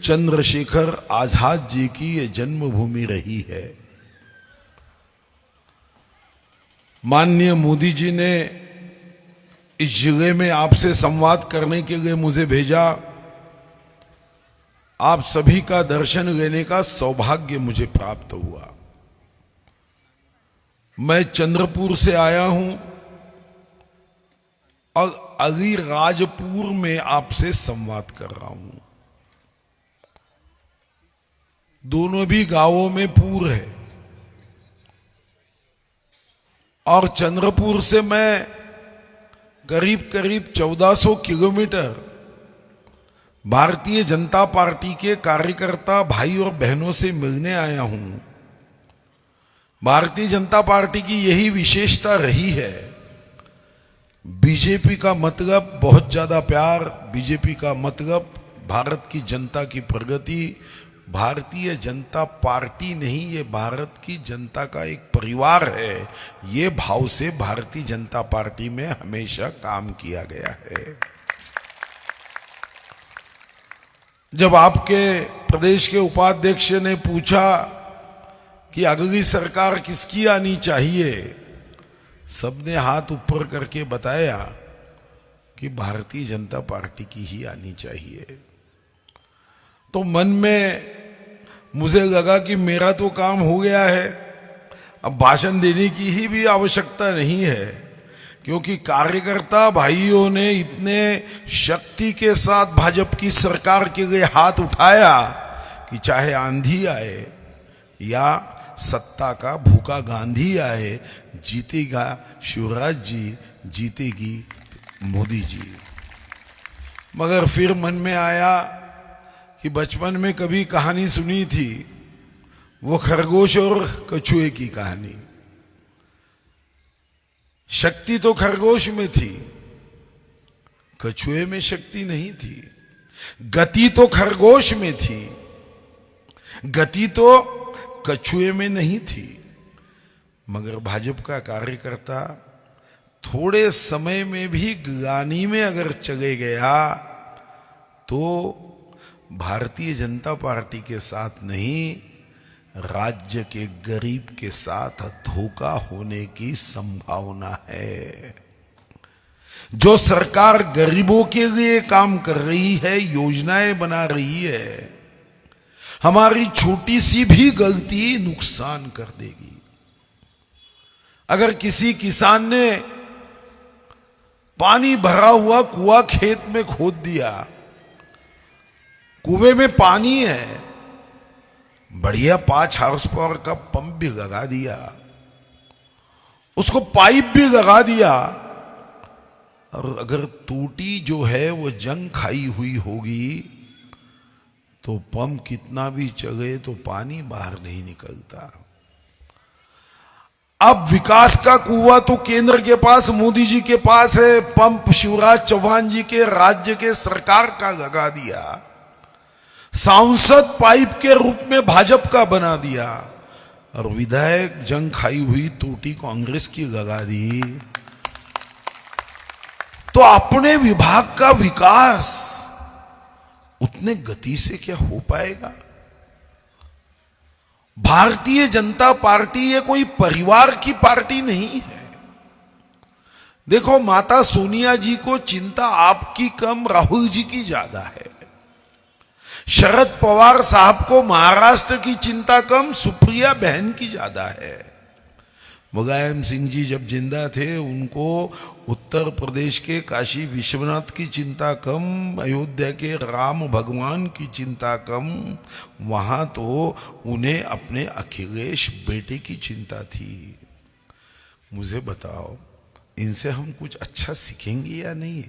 चंद्रशेखर आजाद जी की ये जन्मभूमि रही है। माननीय मोदी जी ने इस जिले में आपसे संवाद करने के लिए मुझे भेजा। आप सभी का दर्शन लेने का सौभाग्य मुझे प्राप्त हुआ। मैं चंद्रपुर से आया हूं और अलीराजपुर में आपसे संवाद कर रहा हूं। दोनों भी गांवों में पूर है और चंद्रपुर से मैं करीब करीब 1400 किलोमीटर भारतीय जनता पार्टी के कार्यकर्ता भाई और बहनों से मिलने आया हूं। भारतीय जनता पार्टी की यही विशेषता रही है, बीजेपी का मतलब बहुत ज्यादा प्यार, बीजेपी का मतलब भारत की जनता की प्रगति। भारतीय जनता पार्टी नहीं, ये भारत की जनता का एक परिवार है। ये भाव से भारतीय जनता पार्टी में हमेशा काम किया गया है। जब आपके प्रदेश के उपाध्यक्ष ने पूछा कि अगली सरकार किसकी आनी चाहिए, सबने हाथ ऊपर करके बताया कि भारतीय जनता पार्टी की ही आनी चाहिए। तो मन में मुझे लगा कि मेरा तो काम हो गया है, अब भाषण देने की ही भी आवश्यकता नहीं है, क्योंकि कार्यकर्ता भाइयों ने इतने शक्ति के साथ भाजपा की सरकार के लिए हाथ उठाया कि चाहे आंधी आए या सत्ता का भूखा गांधी आए, जीतेगा शिवराज जी, जीतेगी मोदी जी। मगर फिर मन में आया कि बचपन में कभी कहानी सुनी थी, वो खरगोश और कछुए की कहानी। शक्ति तो खरगोश में थी, कछुए में शक्ति नहीं थी। गति तो खरगोश में थी, गति तो कछुए में नहीं थी। मगर भाजपा का कार्यकर्ता थोड़े समय में भी ग्लानि में अगर चले गया तो भारतीय जनता पार्टी के साथ नहीं, राज्य के गरीब के साथ धोखा होने की संभावना है। जो सरकार गरीबों के लिए काम कर रही है, योजनाएं बना रही है, हमारी छोटी सी भी गलती नुकसान कर देगी। अगर किसी किसान ने पानी भरा हुआ कुआं खेत में खोद दिया कुएं में पानी है, बढ़िया 5 हाउस पावर का पंप भी लगा दिया, उसको पाइप भी लगा दिया, और अगर टूटी जो है वो जंग खाई हुई होगी तो पंप कितना भी चले तो पानी बाहर नहीं निकलता। अब विकास का कुआं तो केंद्र के पास, मोदी जी के पास है, पंप शिवराज चौहान जी के राज्य के सरकार का लगा दिया, सांसद पाइप के रूप में भाजपा का बना दिया, और विधायक जंग खाई हुई टूटी कांग्रेस की लगा दी। तो अपने विभाग का विकास उतने गति से क्या हो पाएगा? भारतीय जनता पार्टी ये कोई परिवार की पार्टी नहीं है। देखो, माता सोनिया जी को चिंता आपकी कम, राहुल जी की ज्यादा है। शरद पवार साहब को महाराष्ट्र की चिंता कम, सुप्रिया बहन की ज्यादा है। मुलायम सिंह जी जब जिंदा थे उनको उत्तर प्रदेश के काशी विश्वनाथ की चिंता कम, अयोध्या के राम भगवान की चिंता कम, वहां तो उन्हें अपने अखिलेश बेटे की चिंता थी। मुझे बताओ, इनसे हम कुछ अच्छा सीखेंगे या नहीं?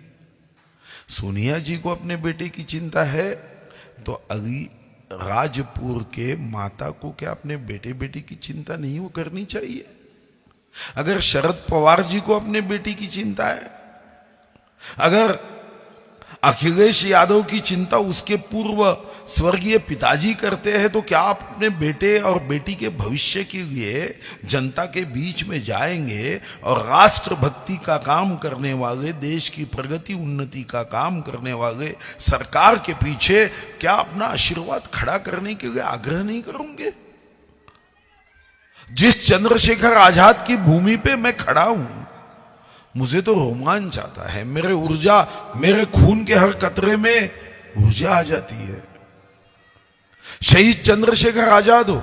सोनिया जी को अपने बेटे की चिंता है तो अली राजपुर के माता को क्या अपने बेटे बेटी की चिंता नहीं वो करनी चाहिए? अगर शरद पवार जी को अपने बेटी की चिंता है, अगर अखिलेश यादव की चिंता उसके पूर्व स्वर्गीय पिताजी करते हैं, तो क्या आप अपने बेटे और बेटी के भविष्य के लिए जनता के बीच में जाएंगे और राष्ट्रभक्ति का काम करने वाले, देश की प्रगति उन्नति का काम करने वाले सरकार के पीछे क्या अपना आशीर्वाद खड़ा करने के लिए आग्रह नहीं करोगे? जिस चंद्रशेखर आजाद की भूमि पे मैं खड़ा हूं, मुझे तो रोमांच आता है, मेरे ऊर्जा, मेरे खून के हर कतरे में ऊर्जा आ जाती है। शहीद चंद्रशेखर आजाद हो,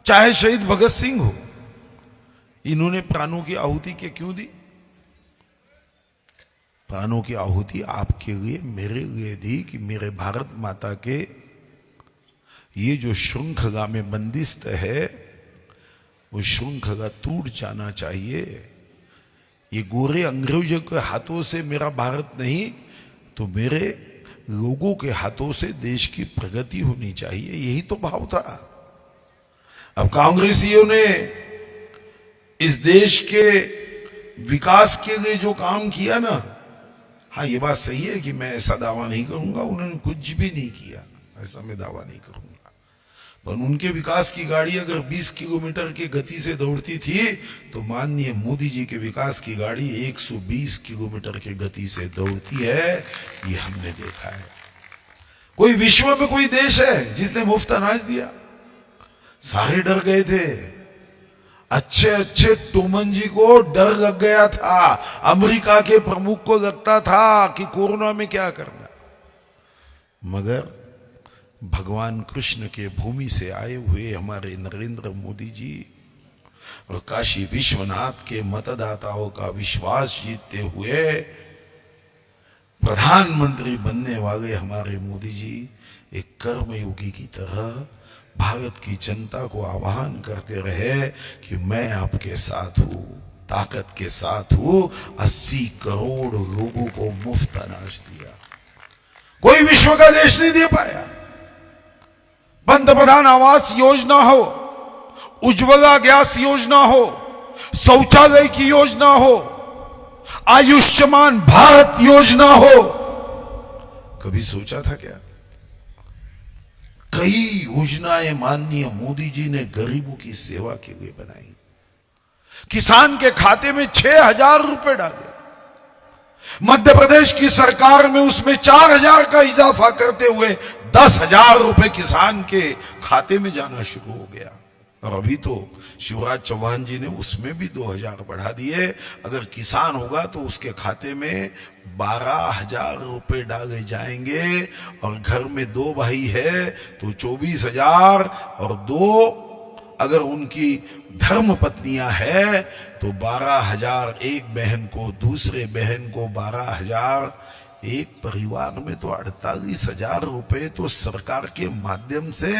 चाहे शहीद भगत सिंह हो, इन्होंने प्राणों की आहुति क्यों दी? प्राणों की आहुति आपके लिए, मेरे लिए दी कि मेरे भारत माता के ये जो श्रृंखला में बंदिस्त है वो श्रृंखला टूट जाना चाहिए। ये गोरे अंग्रेजों के हाथों से मेरा भारत नहीं तो मेरे लोगों के हाथों से देश की प्रगति होनी चाहिए, यही तो भाव था। अब कांग्रेसियों ने इस देश के विकास के लिए जो काम किया ना, हाँ ये बात सही है कि मैं ऐसा दावा नहीं करूंगा उन्होंने कुछ भी नहीं किया, ऐसा मैं दावा नहीं करूंगा, पर उनके विकास की गाड़ी अगर 20 किलोमीटर की गति से दौड़ती थी तो माननीय मोदी जी के विकास की गाड़ी 120 किलोमीटर की गति से दौड़ती है, ये हमने देखा है। कोई विश्व में कोई देश है जिसने मुफ्त अनाज दिया? सारे डर गए थे। अच्छे अच्छे टोमन जी को डर लग गया था, अमेरिका के प्रमुख को लगता था कि कोरोना में क्या करना, मगर भगवान कृष्ण के भूमि से आए हुए हमारे नरेंद्र मोदी जी और काशी विश्वनाथ के मतदाताओं का विश्वास जीतते हुए प्रधानमंत्री बनने वाले हमारे मोदी जी एक कर्मयोगी की तरह भारत की जनता को आह्वान करते रहे कि मैं आपके साथ हूं, ताकत के साथ हूं। 80 करोड़ लोगों को मुफ्त अनाज दिया, कोई विश्व का देश नहीं दे पाया। पंतप्रधान आवास योजना हो, उज्ज्वला गैस योजना हो, शौचालय की योजना हो, आयुष्मान भारत योजना हो, कभी सोचा था क्या? कई योजनाएं माननीय मोदी जी ने गरीबों की सेवा के लिए बनाई। किसान के खाते में 6,000 रुपए डाले, मध्य प्रदेश की सरकार में उसमें 4,000 का इजाफा करते हुए 10,000 रुपए किसान के खाते में जाना शुरू हो गया। और अभी तो शिवराज चौहान जी ने उसमें भी 2,000 बढ़ा दिए। अगर किसान होगा तो उसके खाते में 12,000 रुपए डाले जाएंगे, और घर में 2 भाई है तो 24,000, और 2 अगर उनकी धर्म पत्नियां हैं तो 12,000, एक बहन को, दूसरे बहन को 12,000, एक परिवार में तो 48,000 रुपए तो सरकार के माध्यम से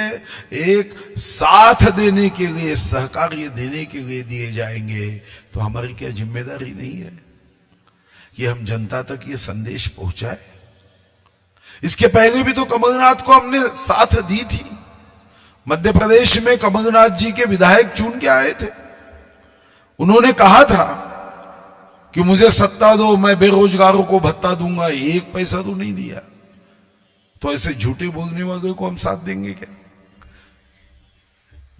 एक साथ देने के लिए, सहकार्य देने के लिए दिए जाएंगे। तो हमारी क्या जिम्मेदारी नहीं है कि हम जनता तक ये संदेश पहुंचाए? इसके पहले भी तो कमलनाथ को हमने साथ दी थी। मध्य प्रदेश में कमलनाथ जी के विधायक चुन के आए थे। उन्होंने कहा था कि मुझे सत्ता दो, मैं बेरोजगारों को भत्ता दूंगा। 1 पैसा तो नहीं दिया। तो ऐसे झूठे बोलने वाले को हम साथ देंगे क्या?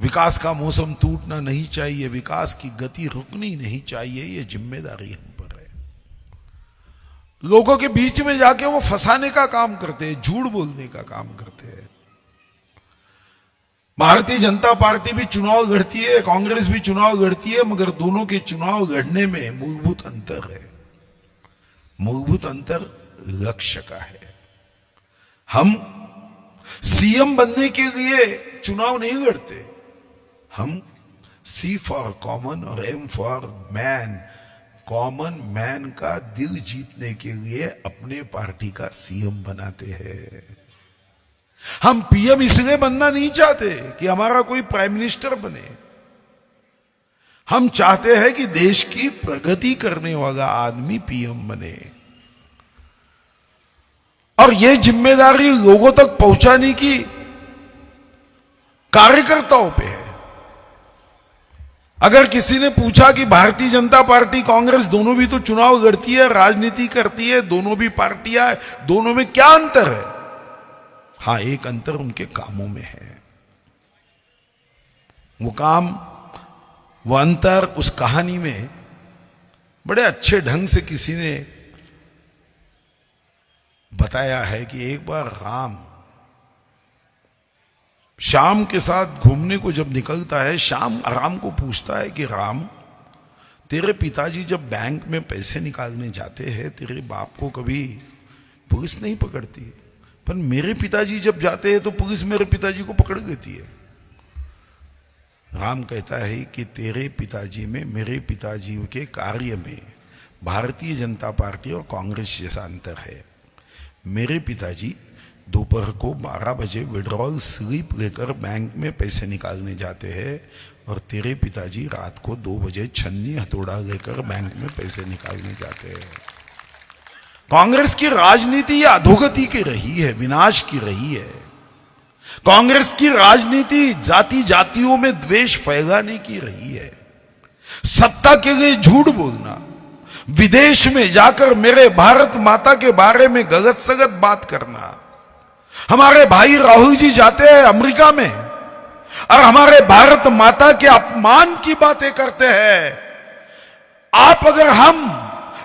विकास का मौसम टूटना नहीं चाहिए, विकास की गति रुकनी नहीं चाहिए। ये जिम्मेदारी हम पर है। लोगों के बीच में जाके वो फंसाने का काम करते हैं, झूठ बोलने का काम करते हैं। भारतीय जनता पार्टी भी चुनाव लड़ती है, कांग्रेस भी चुनाव लड़ती है, मगर दोनों के चुनाव लड़ने में मूलभूत अंतर है। मूलभूत अंतर लक्ष्य का है। हम सीएम बनने के लिए चुनाव नहीं लड़ते। हम सी फॉर कॉमन और M for man, common man का दिल जीतने के लिए अपने पार्टी का सीएम बनाते हैं। हम पीएम इसलिए बनना नहीं चाहते कि हमारा कोई प्राइम मिनिस्टर बने। हम चाहते हैं कि देश की प्रगति करने वाला आदमी पीएम बने। और यह जिम्मेदारी लोगों तक पहुंचाने की कार्यकर्ताओं पे है। अगर किसी ने पूछा कि भारतीय जनता पार्टी कांग्रेस दोनों भी तो चुनाव लड़ती है, राजनीति करती है, दोनों भी पार्टियां है, दोनों में क्या अंतर है? हाँ, एक अंतर उनके कामों में है। वो काम, वो अंतर उस कहानी में बड़े अच्छे ढंग से किसी ने बताया है कि एक बार राम श्याम के साथ घूमने को जब निकलता है, श्याम राम को पूछता है कि राम, तेरे पिताजी जब बैंक में पैसे निकालने जाते हैं, तेरे बाप को कभी पुलिस नहीं पकड़ती, पर मेरे पिताजी जब जाते हैं तो पुलिस मेरे पिताजी को पकड़ लेती है। राम कहता है कि तेरे पिताजी में, मेरे पिताजी के कार्य में भारतीय जनता पार्टी और कांग्रेस जैसा अंतर है। मेरे पिताजी दोपहर को 12 बजे विड्रॉल स्लिप लेकर बैंक में पैसे निकालने जाते हैं और तेरे पिताजी रात को 2 बजे छन्नी हथौड़ा लेकर बैंक में पैसे निकालने जाते हैं। कांग्रेस की राजनीति ये अधोगति की रही है, विनाश की रही है। कांग्रेस की राजनीति जाति जातियों में द्वेष फैलाने की रही है। सत्ता के लिए झूठ बोलना, विदेश में जाकर मेरे भारत माता के बारे में गलत सगत बात करना। हमारे भाई राहुल जी जाते हैं अमेरिका में और हमारे भारत माता के अपमान की बातें करते हैं। आप अगर हम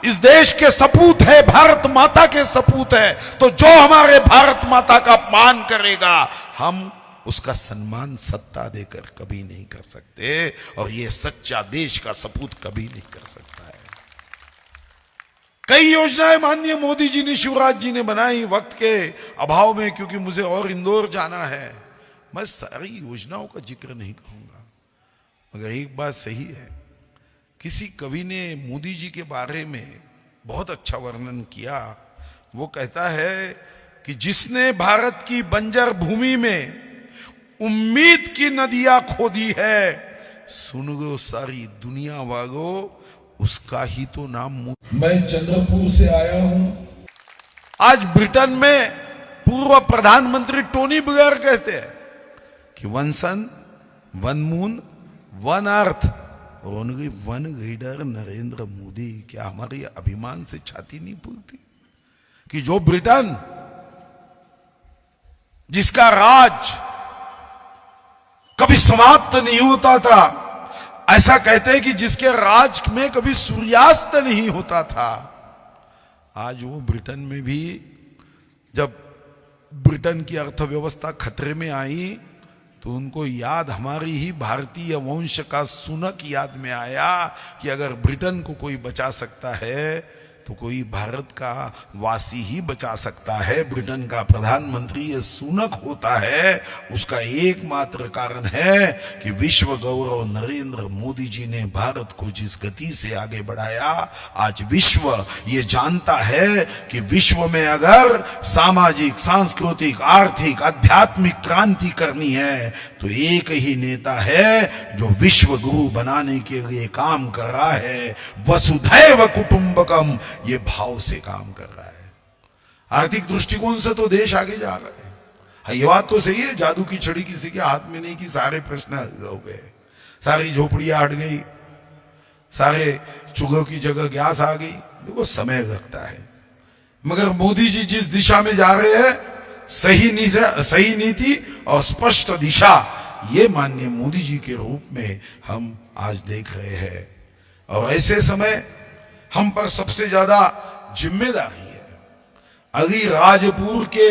इस देश के सपूत है, भारत माता के सपूत है, तो जो हमारे भारत माता का अपमान करेगा हम उसका सम्मान सत्ता देकर कभी नहीं कर सकते। और ये सच्चा देश का सपूत कभी नहीं कर सकता है। कई योजनाएं माननीय मोदी जी ने, शिवराज जी ने बनाई। वक्त के अभाव में, क्योंकि मुझे और इंदौर जाना है, मैं सारी योजनाओं का जिक्र नहीं करूंगा, मगर एक बात सही है, किसी कवि ने मोदी जी के बारे में बहुत अच्छा वर्णन किया। वो कहता है कि जिसने भारत की बंजर भूमि में उम्मीद की नदियां खोदी है, सुन लो सारी दुनिया वालों, उसका ही तो नाम। मैं चंद्रपुर से आया हूं। आज ब्रिटेन में पूर्व प्रधानमंत्री टोनी ब्लेयर कहते हैं कि one sun, one moon, one earth, only one leader Narendra Modi. क्या हमारी अभिमान से छाती नहीं फूलती कि जो ब्रिटेन, जिसका राज कभी समाप्त नहीं होता था, ऐसा कहते हैं कि जिसके राज में कभी सूर्यास्त नहीं होता था, आज वो ब्रिटेन में भी, जब ब्रिटेन की अर्थव्यवस्था खतरे में आई तो उनको याद हमारी ही भारतीय वंश का सुनक याद में आया कि अगर ब्रिटेन को कोई बचा सकता है तो कोई भारत का वासी ही बचा सकता है। ब्रिटेन का प्रधानमंत्री ये सुनक होता है, उसका एकमात्र कारण है कि विश्व गौरव नरेंद्र मोदी जी ने भारत को जिस गति से आगे बढ़ाया, आज विश्व ये जानता है कि विश्व में अगर सामाजिक, सांस्कृतिक, आर्थिक, आध्यात्मिक क्रांति करनी है तो एक ही नेता है जो विश्व गुरु बनाने के लिए काम कर रहा है। वसुधैव कुटुंबकम ये भाव से काम कर रहा है। आर्थिक दृष्टिकोण से तो देश आगे जा रहा है। हाँ, ये बात तो सही है, जादू की छड़ी किसी के हाथ में नहीं कि सारे प्रश्न हल हो गए, सारी झोपड़ियां हट गई, सारे चूल्हों की जगह गैस आ गई। देखो समय लगता है, मगर मोदी जी जिस दिशा में जा रहे हैं, सही नीति और स्पष्ट दिशा, ये माननीय मोदी जी के रूप में हम आज देख रहे हैं। और ऐसे समय हम पर सबसे ज्यादा जिम्मेदारी है अलीराजपुर के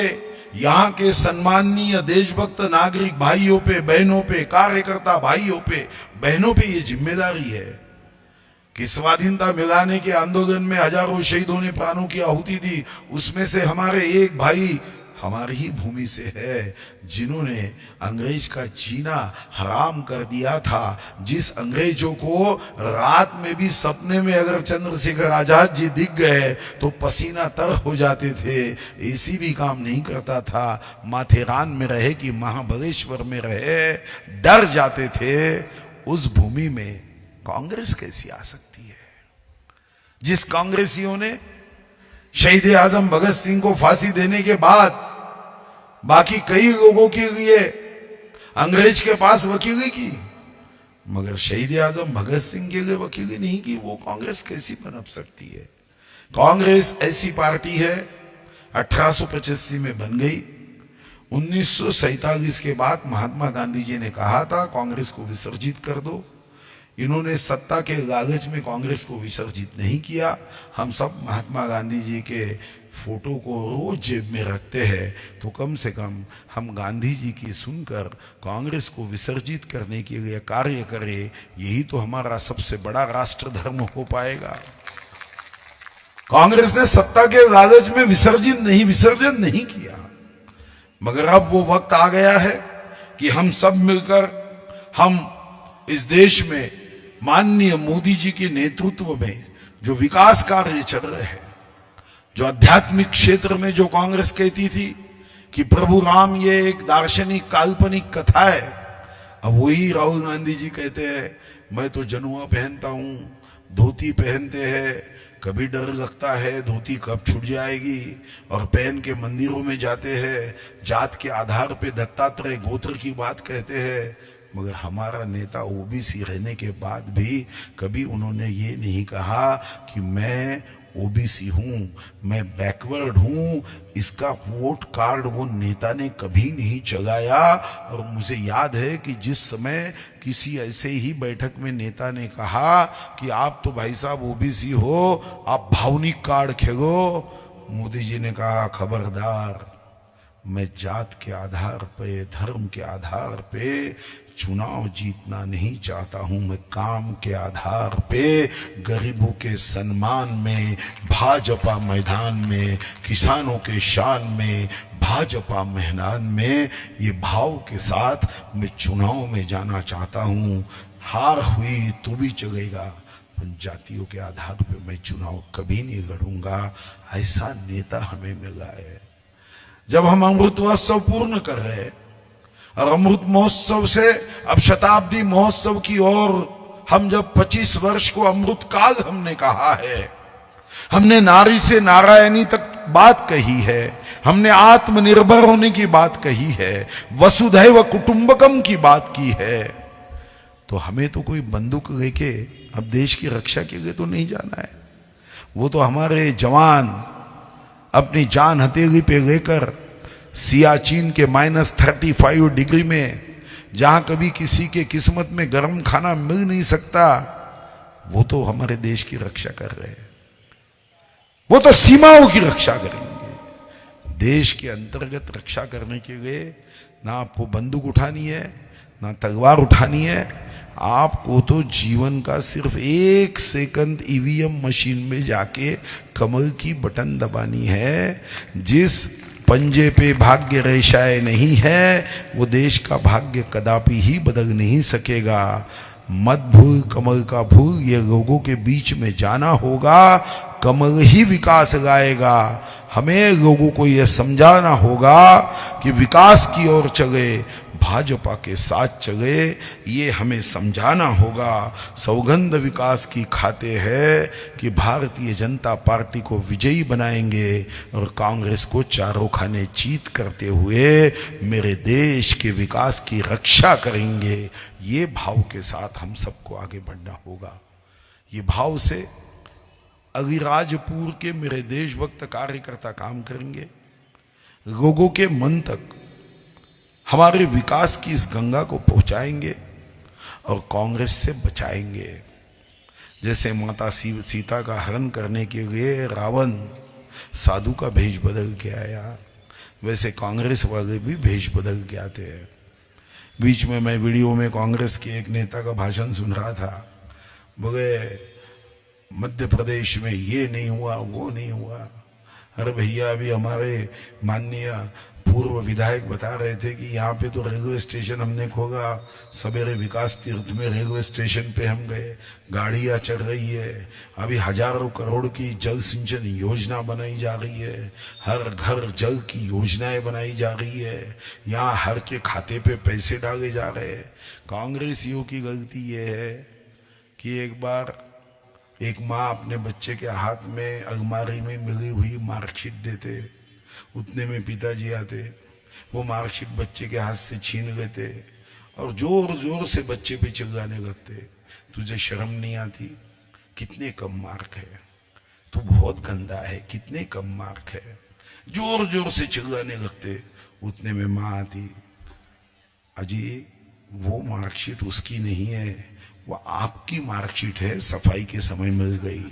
यहाँ के सम्माननीय देशभक्त नागरिक भाइयों पे, बहनों पे, कार्यकर्ता भाइयों पे, बहनों पे ये जिम्मेदारी है कि स्वाधीनता मिलाने के आंदोलन में हजारों शहीदों ने प्राणों की आहुति दी। उसमें से हमारे एक भाई हमारी ही भूमि से है, जिन्होंने अंग्रेज का जीना हराम कर दिया था। जिस अंग्रेजों को रात में भी सपने में अगर चंद्रशेखर आजाद जी दिख गए तो पसीना तर हो जाते थे, एसी भी काम नहीं करता था, माथेरान में रहे कि महाबलेश्वर में रहे, डर जाते थे। उस भूमि में कांग्रेस कैसी आ सकती है? जिस कांग्रेसियों ने शहीद आजम भगत सिंह को फांसी देने के बाद बाकी कई लोगों के लिए अंग्रेज के पास वकीली की, मगर शहीद आजम भगत सिंह के लिए वकीली नहीं की, वो कांग्रेस कैसी बन सकती है? कांग्रेस ऐसी पार्टी है 1885 में बन गई। 1947 के बाद महात्मा गांधी जी ने कहा था कांग्रेस को विसर्जित कर दो। इन्होंने सत्ता के लालच में कांग्रेस को विसर्जित नहीं किया। हम सब महात्मा गांधी जी के फोटो को रोज जेब में रखते हैं, तो कम से कम हम गांधी जी की सुनकर कांग्रेस को विसर्जित करने के लिए कार्य करें। यही तो हमारा सबसे बड़ा राष्ट्र धर्म हो पाएगा। कांग्रेस ने सत्ता के लालच में विसर्जन नहीं किया, मगर अब वो वक्त आ गया है कि हम सब मिलकर हम इस देश में माननीय मोदी जी के नेतृत्व में जो विकास कार्य चल रहे हैं, जो आध्यात्मिक क्षेत्र में जो कांग्रेस कहती थी कि प्रभु राम ये एक दार्शनिक काल्पनिक कथा है, अब वही राहुल गांधी जी कहते हैं मैं तो जनुआ पहनता हूं, धोती पहनते हैं, कभी डर लगता है धोती कब छूट जाएगी, और पहन के मंदिरों में जाते हैं, जात के आधार पे दत्तात्रेय गोत्र की बात कहते हैं। मगर हमारा नेता ओबीसी रहने के बाद भी कभी उन्होंने ये नहीं कहा कि मैं ओबीसी हूं, मैं बैकवर्ड हूं। इसका वोट कार्ड वो नेता ने कभी नहीं चलाया। और मुझे याद है कि जिस समय किसी ऐसे ही बैठक में नेता ने कहा कि आप तो भाई साहब ओबीसी हो, आप भावनिक कार्ड खेलो, मोदी जी ने कहा खबरदार, मैं जात के आधार पे, धर्म के आधार पे चुनाव जीतना नहीं चाहता हूं। मैं काम के आधार पे, गरीबों के सम्मान में, भाजपा मैदान में, किसानों के शान में, भाजपा मैदान में, ये भाव के साथ मैं चुनाव में जाना चाहता हूं। हार हुई तो भी चलेगा, जातियों के आधार पे मैं चुनाव कभी नहीं लड़ूंगा। ऐसा नेता हमें मिला है। जब हम अमृत महोत्सव पूर्ण कर रहे हैं और अमृत महोत्सव से अब शताब्दी महोत्सव की ओर हम जब 25 वर्ष को अमृत काल हमने कहा है, हमने नारी से नारायणी तक बात कही है, हमने आत्मनिर्भर होने की बात कही है, वसुधैव कुटुंबकम की बात की है, तो हमें तो कोई बंदूक लेके अब देश की रक्षा के लिए तो नहीं जाना है। वो तो हमारे जवान अपनी जान हथेली पे लेकर सियाचिन के -35 डिग्री में, जहां कभी किसी के किस्मत में गर्म खाना मिल नहीं सकता, वो तो हमारे देश की रक्षा कर रहे हैं। वो तो सीमाओं की रक्षा करेंगे। देश के अंतर्गत रक्षा करने के लिए ना आपको बंदूक उठानी है, ना तलवार उठानी है, आपको तो जीवन का सिर्फ 1 सेकंड ईवीएम मशीन में जाके कमर की बटन दबानी है। जिस पंजे पे भाग्य रेशाएं नहीं है, वो देश का भाग्य कदापि ही बदल नहीं सकेगा। मत भूल कमल का भूल, ये लोगों के बीच में जाना होगा, कमल ही विकास लाएगा। हमें लोगों को यह समझाना होगा कि विकास की ओर चले, भाजपा के साथ चले, ये हमें समझाना होगा। सौगंध विकास की खाते हैं कि भारतीय जनता पार्टी को विजयी बनाएंगे और कांग्रेस को चारों खाने चीत करते हुए मेरे देश के विकास की रक्षा करेंगे। ये भाव के साथ हम सबको आगे बढ़ना होगा। ये भाव से अलीराजपुर के मेरे देशभक्त कार्यकर्ता काम करेंगे, लोगों के मन तक हमारे विकास की इस गंगा को पहुंचाएंगे और कांग्रेस से बचाएंगे। जैसे माता सीता का हरण करने के लिए रावण साधु का भेष बदल के आया, वैसे कांग्रेस वाले भी भेष बदल के आते हैं। बीच में मैं वीडियो में कांग्रेस के एक नेता का भाषण सुन रहा था, बोले मध्य प्रदेश में ये नहीं हुआ, वो नहीं हुआ। अरे भैया, अभी हमारे माननीय पूर्व विधायक बता रहे थे कि यहाँ पे तो रेलवे स्टेशन हमने खोला, सवेरे विकास तीर्थ में रेलवे स्टेशन पे हम गए, गाड़ियाँ चल रही है। अभी हजारों करोड़ की जल सिंचन योजना बनाई जा रही है, हर घर जल की योजनाएं बनाई जा रही है, यहाँ हर के खाते पे पैसे डाले जा रहे हैं। कांग्रेसियों की गलती ये है कि एक बार एक माँ अपने बच्चे के हाथ में अलमारी में मिली हुई मार्कशीट देते, उतने में पिताजी आते, वो मार्कशीट बच्चे के हाथ से छीन लेते और जोर जोर से बच्चे पे चिल्लाने लगते, तुझे शर्म नहीं आती? कितने कम मार्क है, तू बहुत गंदा है, कितने कम मार्क है, जोर जोर से चिल्लाने लगते। उतने में माँ आती, अजी वो मार्कशीट उसकी नहीं है, वो आपकी मार्कशीट है, सफाई के समय मिल गई।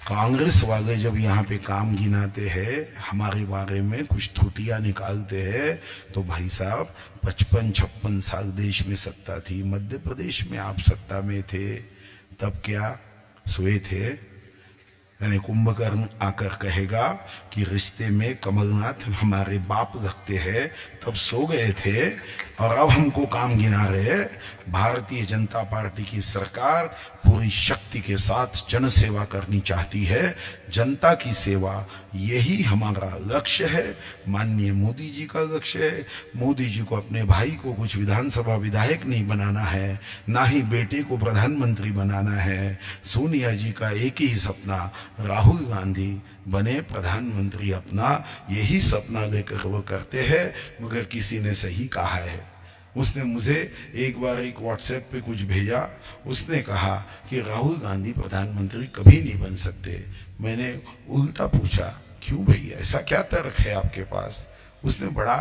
कांग्रेस वाले जब यहाँ पे काम गिनाते हैं, हमारे बारे में कुछ त्रुटियां निकालते हैं, तो भाई साहब 55-56 साल देश में सत्ता थी, मध्य प्रदेश में आप सत्ता में थे, तब क्या सोए थे? यानी कुंभकर्ण आकर कहेगा कि रिश्ते में कमलनाथ हमारे बाप लगते हैं, तब सो गए थे और अब हमको काम गिना रहे। भारतीय जनता पार्टी की सरकार पूरी शक्ति के साथ जन सेवा करनी चाहती है, जनता की सेवा यही हमारा लक्ष्य है, माननीय मोदी जी का लक्ष्य है। मोदी जी को अपने भाई को कुछ विधानसभा विधायक नहीं बनाना है, ना ही बेटे को प्रधानमंत्री बनाना है। सोनिया जी का एक ही सपना, राहुल गांधी बने प्रधानमंत्री, अपना यही सपना लेकर वो करते हैं। मगर किसी ने सही कहा है, उसने मुझे एक बार एक व्हाट्सएप पे कुछ भेजा, उसने कहा कि राहुल गांधी प्रधानमंत्री कभी नहीं बन सकते। मैंने उल्टा पूछा, क्यों भैया, ऐसा क्या तर्क है आपके पास? उसने बड़ा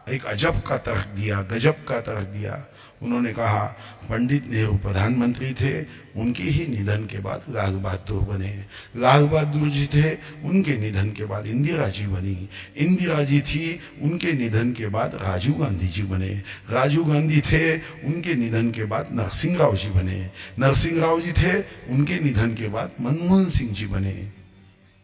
एक अजब का तर्क दिया, गजब का तर्क दिया। उन्होंने कहा पंडित नेहरू प्रधानमंत्री थे, उनके ही निधन के बाद लाल बहादुर बने, लाल बहादुर जी थे, उनके निधन के बाद इंदिरा जी बनी, इंदिरा जी थी, उनके निधन के बाद राजीव गांधी जी बने, राजीव गांधी थे, उनके निधन के बाद नरसिंह राव जी बने, नरसिंह राव जी थे, उनके निधन के बाद मनमोहन सिंह जी बने।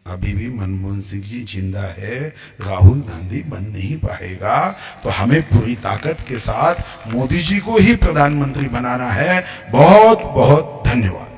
अभी भी मनमोहन सिंह जी जिंदा है, राहुल गांधी बन नहीं पाएगा। तो हमें पूरी ताकत के साथ मोदी जी को ही प्रधानमंत्री बनाना है। बहुत बहुत धन्यवाद।